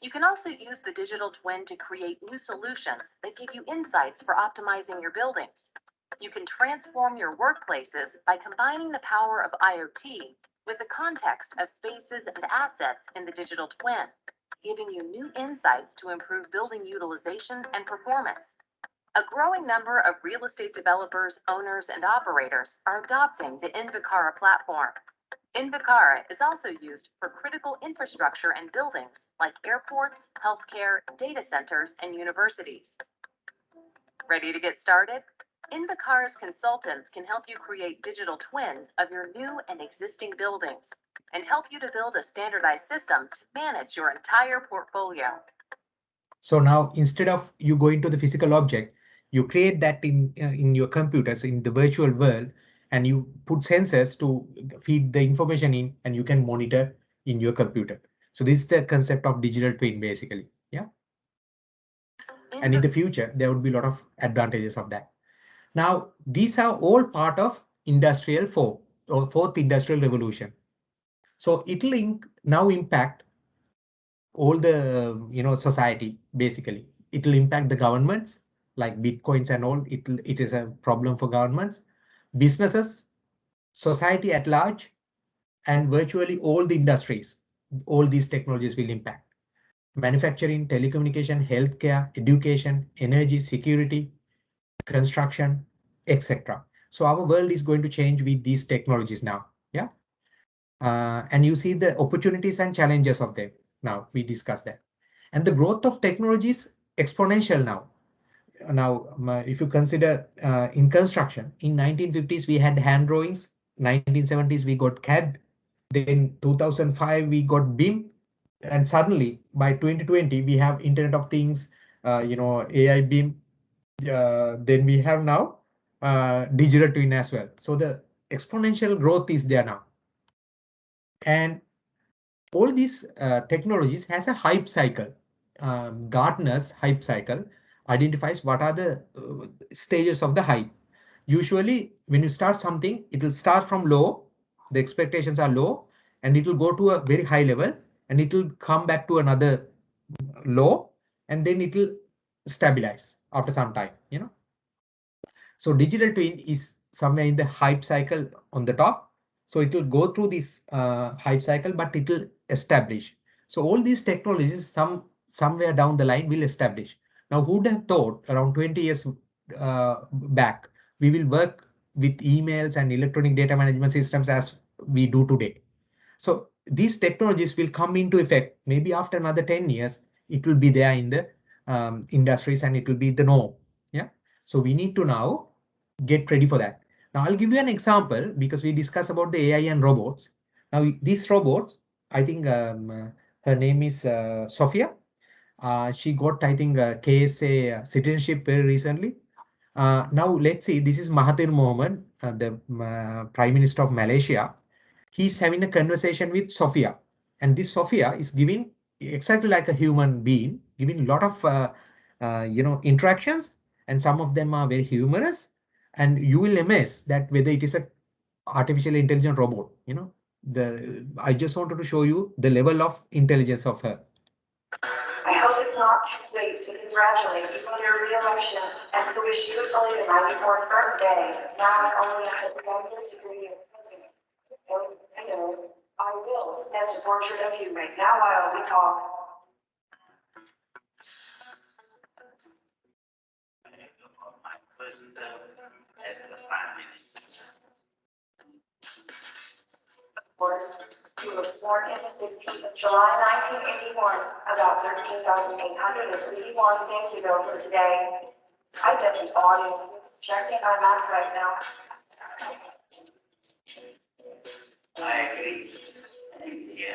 Speaker 3: You can also use the digital twin to create new solutions that give you insights for optimizing your buildings. You can transform your workplaces by combining the power of IoT with the context of spaces and assets in the digital twin, giving you new insights to improve building utilization and performance. A growing number of real estate developers, owners, and operators are adopting the Invicara platform. Invicara is also used for critical infrastructure and buildings like airports, healthcare, data centers, and universities. Ready to get started? Invicara's consultants can help you create digital twins of your new and existing buildings and help you to build a standardized system to manage your entire portfolio.
Speaker 1: So now, instead of you going to the physical object, you create that in your computers in the virtual world, and you put sensors to feed the information in, and you can monitor in your computer. So this is the concept of digital twin, basically. Yeah. And in the future, there would be a lot of advantages of that. Now, these are all part of Industrial 4 or fourth industrial revolution. So it will now impact all the society. Basically, it will impact the governments like bitcoins and all. It is a problem for governments, businesses, society at large, and virtually all the industries. All these technologies will impact manufacturing, telecommunication, healthcare, education, energy, security, construction, etc. So our world is going to change with these technologies now. Yeah. And you see the opportunities and challenges of them. Now we discuss that. And the growth of technology is exponential now. Now, if you consider in construction, in 1950s, we had hand drawings. 1970s, we got CAD. Then 2005, we got BIM. And suddenly by 2020, we have Internet of Things, AI BIM. Then we have now digital twin as well. So the exponential growth is there now. And all these technologies has a hype cycle. Gartner's hype cycle identifies what are the stages of the hype. Usually, when you start something, it will start from low. The expectations are low, and it will go to a very high level, and it will come back to another low, and then it will stabilize after some time. So digital twin is somewhere in the hype cycle on the top. So it will go through this hype cycle, but it will establish. So all these technologies, somewhere down the line, will establish. Now, who would have thought around 20 years back, we will work with emails and electronic data management systems as we do today. So these technologies will come into effect. Maybe after another 10 years, it will be there in the industries, and it will be the norm. Yeah. So we need to now get ready for that. Now I'll give you an example because we discussed about the AI and robots. Now these robots, I think her name is Sophia. She got, I think, KSA citizenship very recently. Now let's see, this is Mahathir Mohamad, the Prime Minister of Malaysia. He's having a conversation with Sophia, and this Sophia is giving exactly like a human being, giving a lot of interactions, and some of them are very humorous, and you will amaze that whether it is a artificial intelligent robot. I just wanted to show you the level of intelligence of her.
Speaker 6: I hope it's is not too late to congratulate you on your re-election and to wish you a belated 94th birthday. Now, if only I had remembered to bring you a present. I will sketch a portrait of you right now while we talk.
Speaker 8: My first term as the Prime Minister.
Speaker 6: Of course, you were sworn in the 16th of July 1981, about 13,881 days ago from today. I bet the audience is checking my math right now.
Speaker 8: I agree.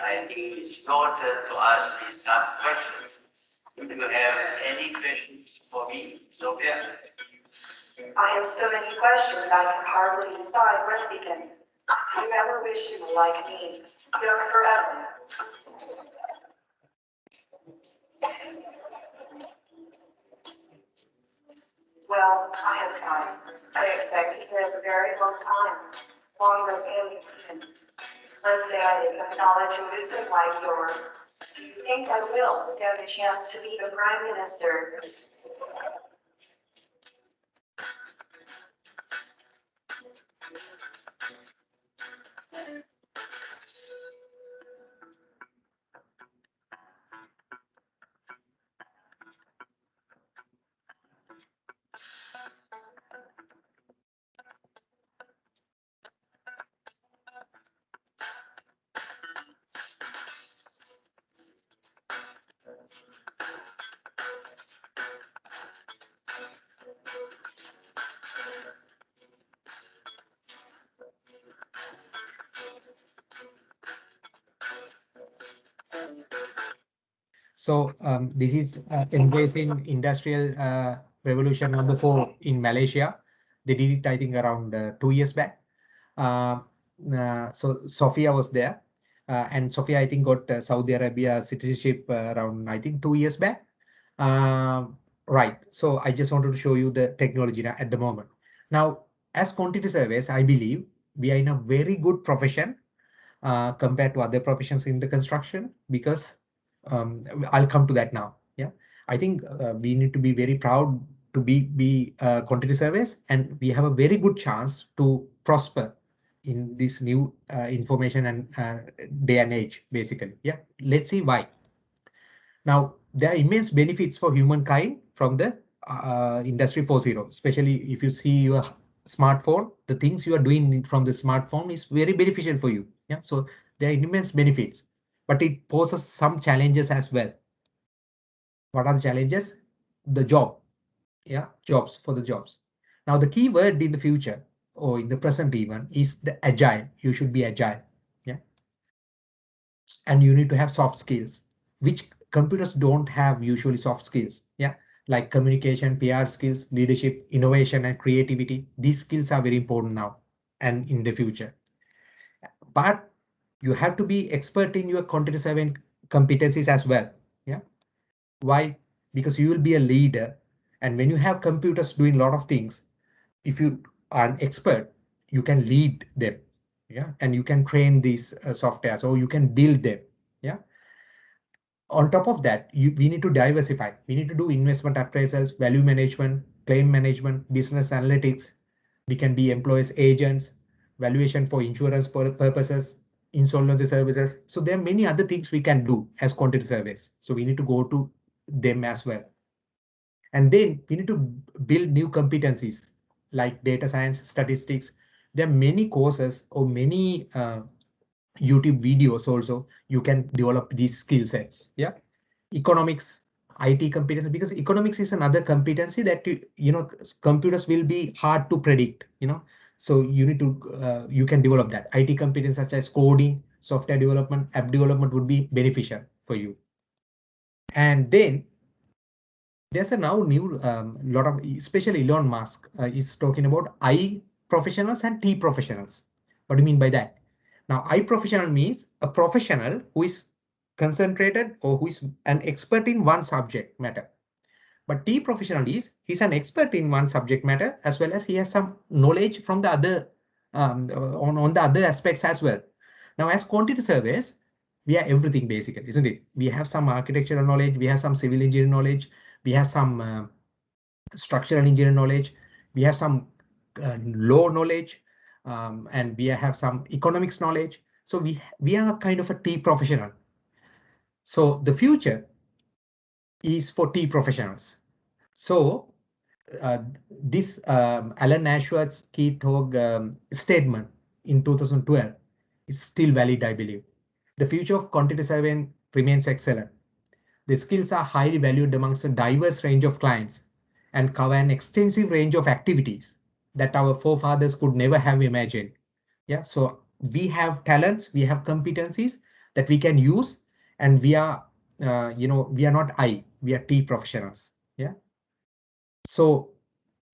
Speaker 8: I think it's your turn to ask me some questions. Do you have any questions for me, Sophia?
Speaker 6: I have so many questions I can hardly decide where to begin. Do you ever wish you were like me, young forever? Well, I have time. I expect to live a very long time, longer than even. Let's say I didn't have knowledge and wisdom like yours. Do you think I will stand a chance to be the Prime Minister?
Speaker 1: So this is embracing industrial revolution number 4 in Malaysia. They did it, I think, around 2 years back. So Sophia was there, and Sophia, I think, got Saudi Arabia citizenship around, I think, 2 years back. Right. So I just wanted to show you the technology now at the moment. Now, as quantity surveyors, I believe we are in a very good profession compared to other professions in the construction, because I'll come to that now. Yeah, I think we need to be very proud to be quantity surveyors, and we have a very good chance to prosper in this new information and day and age, basically. Yeah, let's see why. Now, there are immense benefits for humankind from the Industry 4.0, especially if you see your smartphone, the things you are doing from the smartphone is very beneficial for you. Yeah, so there are immense benefits, but it poses some challenges as well. What are the challenges? The job. Yeah, jobs, for the jobs. Now, the key word in the future, or in the present even, is the agile. You should be agile. Yeah, and you need to have soft skills, which computers don't have usually. Soft skills, yeah, like communication, PR skills, leadership, innovation, and creativity. These skills are very important now and in the future. But you have to be expert in your quantity surveying competencies as well. Yeah, why? Because you will be a leader, and when you have computers doing a lot of things, if you are an expert, you can lead them. Yeah, and you can train these softwares, or you can build them. Yeah, on top of that, we need to diversify. We need to do investment appraisals, value management, claim management, business analytics. We can be employees agents, valuation for insurance purposes, insolvency services. So there are many other things we can do as quantity surveys. So we need to go to them as well. And then we need to build new competencies like data science, statistics. There are many courses or many YouTube videos also. You can develop these skill sets. Yeah, economics, IT competency, because economics is another competency that computers will be hard to predict. So you need to you can develop that. IT competence such as coding, software development, app development would be beneficial for you. And then there's a now new lot of, especially Elon Musk is talking about I professionals and T professionals. What do you mean by that? Now, I professional means a professional who is concentrated or who is an expert in one subject matter. But T professional is he's an expert in one subject matter, as well as he has some knowledge from the other on the other aspects as well. Now, as quantity surveys, We are everything basically, isn't it? We have some architectural knowledge, we have some civil engineering knowledge, we have some structural engineering knowledge, we have some law knowledge, and we have some economics knowledge. So we are kind of a T professional. So the future is for T professionals. So this Alan Ashworth's key thought statement in 2012 is still valid, I believe. The future of quantity surveying remains excellent. The skills are highly valued amongst a diverse range of clients and cover an extensive range of activities that our forefathers could never have imagined. Yeah, so we have talents, we have competencies that we can use, and we are, we are not I, we are T professionals. Yeah. So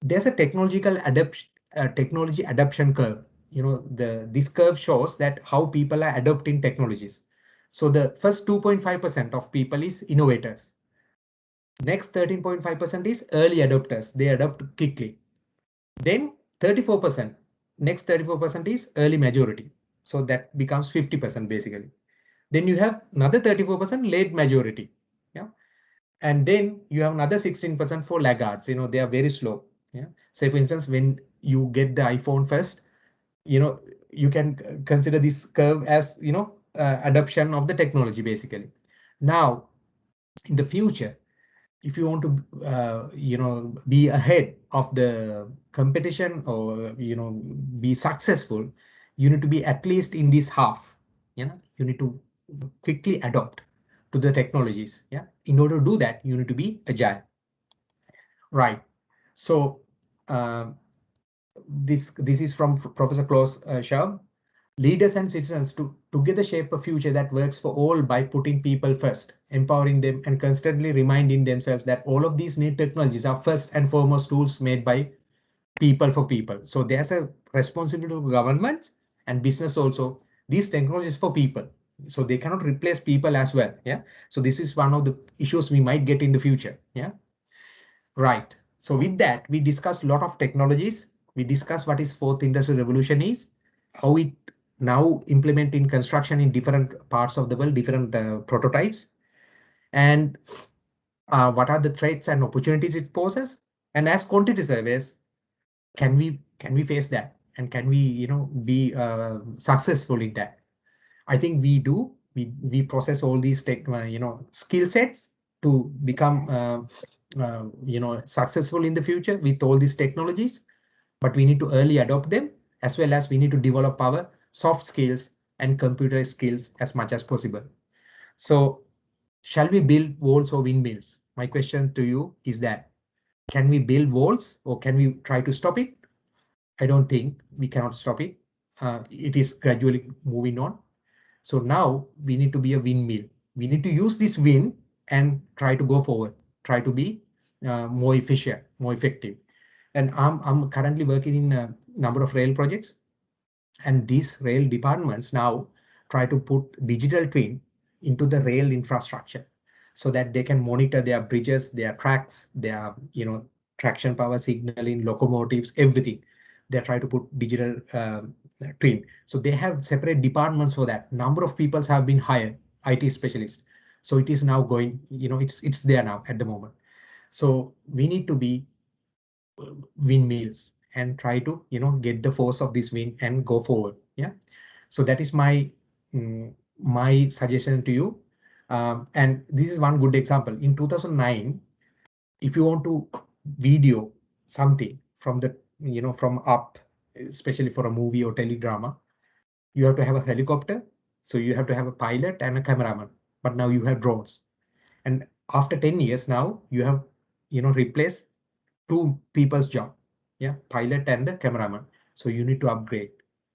Speaker 1: there's a technology adoption curve. This curve shows that how people are adopting technologies. So the first 2.5% of people is innovators. Next 13.5% is early adopters. They adopt quickly. Then 34%. Next 34% is early majority. So that becomes 50% basically. Then you have another 34% late majority. Yeah. And then you have another 16% for laggards. They are very slow. Yeah. Say for instance, when you get the iPhone first, you can consider this curve as, adoption of the technology basically. Now, in the future, if you want to, be ahead of the competition or, be successful, you need to be at least in this half. You need to quickly adopt to the technologies. Yeah. In order to do that, you need to be agile. Right. So this is from Professor Klaus Schwab. Leaders and citizens to together shape a future that works for all by putting people first, empowering them, and constantly reminding themselves that all of these new technologies are first and foremost tools made by people for people. So there's a responsibility of governments and business also. These technologies for people, so they cannot replace people as well. Yeah. So this is one of the issues we might get in the future. Yeah. Right. So with that, we discussed a lot of technologies. We discussed what is fourth industrial revolution is, how it now implement in construction in different parts of the world, different prototypes, and what are the threats and opportunities it poses. And as quantity surveys, can we face that, and can we be successful in that? I think we do. We process all these skill sets to become successful in the future with all these technologies, but we need to early adopt them, as well as we need to develop our soft skills and computer skills as much as possible. So shall we build walls or windmills? My question to you is that, can we build walls or can we try to stop it? I don't think we cannot stop it. It is gradually moving on. So now we need to be a windmill. We need to use this wind and try to go forward, try to be more efficient, more effective. And I'm currently working in a number of rail projects, and these rail departments now try to put digital twin into the rail infrastructure so that they can monitor their bridges, their tracks, their traction power signaling, locomotives, everything. They try to put digital twin. So they have separate departments for that. Number of people have been hired, IT specialists. So it is now going, it's there now at the moment. So we need to be windmills and try to get the force of this wind and go forward. Yeah. So that is my my suggestion to you. And this is one good example. In 2009, if you want to video something from the from up, especially for a movie or teledrama, you have to have a helicopter. So you have to have a pilot and a cameraman. But now you have drones. And after 10 years now, you have replaced two people's job. Yeah, pilot and the cameraman. So you need to upgrade.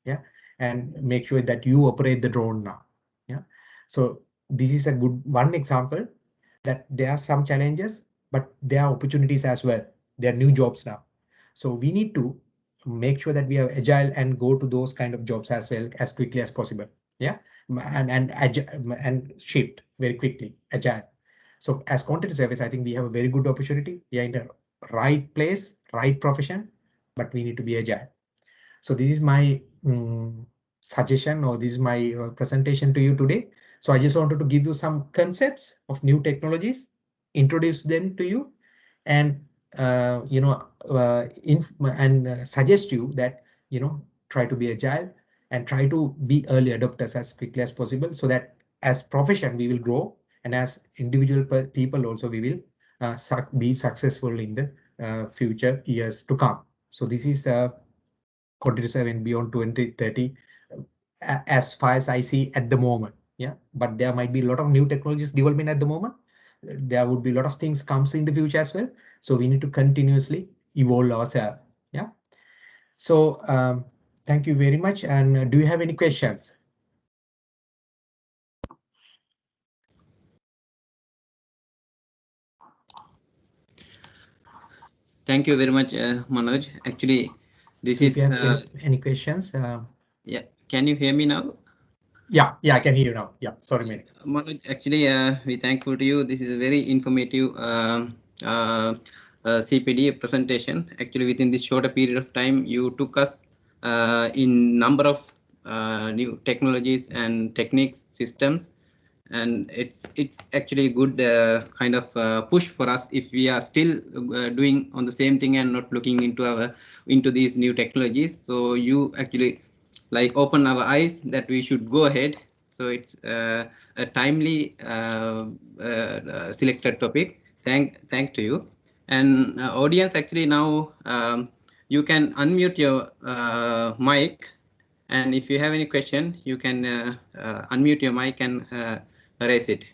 Speaker 1: Yeah, and make sure that you operate the drone now. Yeah. So this is a good one example that there are some challenges, but there are opportunities as well. There are new jobs now. So we need to make sure that we are agile and go to those kind of jobs as well as quickly as possible. Yeah, and shift very quickly, agile. So as quantity service, I think we have a very good opportunity. We are in the right place, right profession, but we need to be agile. So this is my suggestion, or this is my presentation to you today. So I just wanted to give you some concepts of new technologies, introduce them to you, and suggest you that try to be agile and try to be early adopters as quickly as possible, so that as profession we will grow, and as individual people also we will be successful in the future years to come. So this is Quantity Surveying beyond 2030 as far as I see at the moment. Yeah, but there might be a lot of new technologies developing at the moment. There would be a lot of things comes in the future as well. So we need to continuously evolve ourselves. Yeah. So thank you very much. And do you have any questions?
Speaker 9: Thank you very much, Manoj. Actually, this
Speaker 1: so
Speaker 9: is.
Speaker 1: If you have any questions?
Speaker 9: Yeah. Can you hear me now?
Speaker 1: Yeah, I can hear you now. Yeah, sorry, mate.
Speaker 9: Manoj, actually, we thankful to you. This is a very informative CPD presentation. Actually, within this shorter period of time, you took us in number of new technologies and techniques, systems, and it's actually a good kind of push for us if we are still doing on the same thing and not looking into these new technologies. So you actually like open our eyes that we should go ahead. So it's a timely selected topic. Thank to you. And audience, actually now you can unmute your mic, and if you have any question, you can unmute your mic and raise it.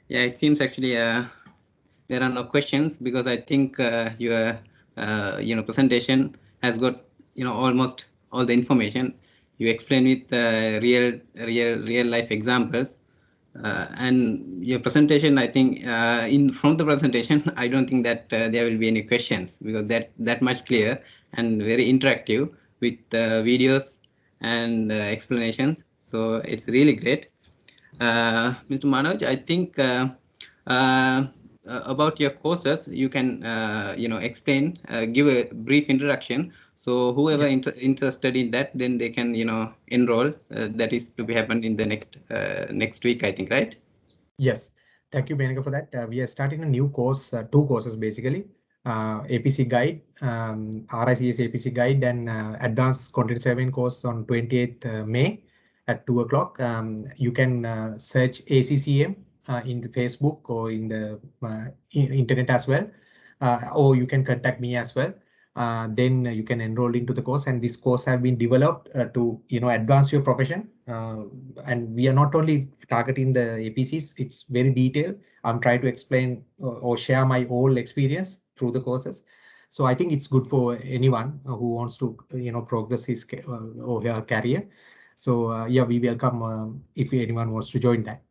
Speaker 9: Yeah, it seems actually there are no questions, because I think your presentation has got almost all the information. You explain with real life examples, and your presentation, I think from the presentation I don't think that there will be any questions, because that much clear and very interactive with videos and explanations. So it's really great. Mr. Manoj, I think about your courses, you can explain, give a brief introduction. So whoever interested in that, then they can enroll. That is to be happened in the next week, I think, right?
Speaker 1: Yes. Thank you, Benika, for that. We are starting a new course, two courses basically. APC guide, RICS APC guide, and advanced Quantity Surveying course on 28th May at 2 o'clock. You can search ACCM in the Facebook or in the internet as well, or you can contact me as well. Then you can enroll into the course, and this course have been developed to advance your profession. And we are not only targeting the APCs; it's very detailed. I'm trying to explain or share my whole experience through the courses. So I think it's good for anyone who wants to progress his or her career. So yeah, we welcome if anyone wants to join that.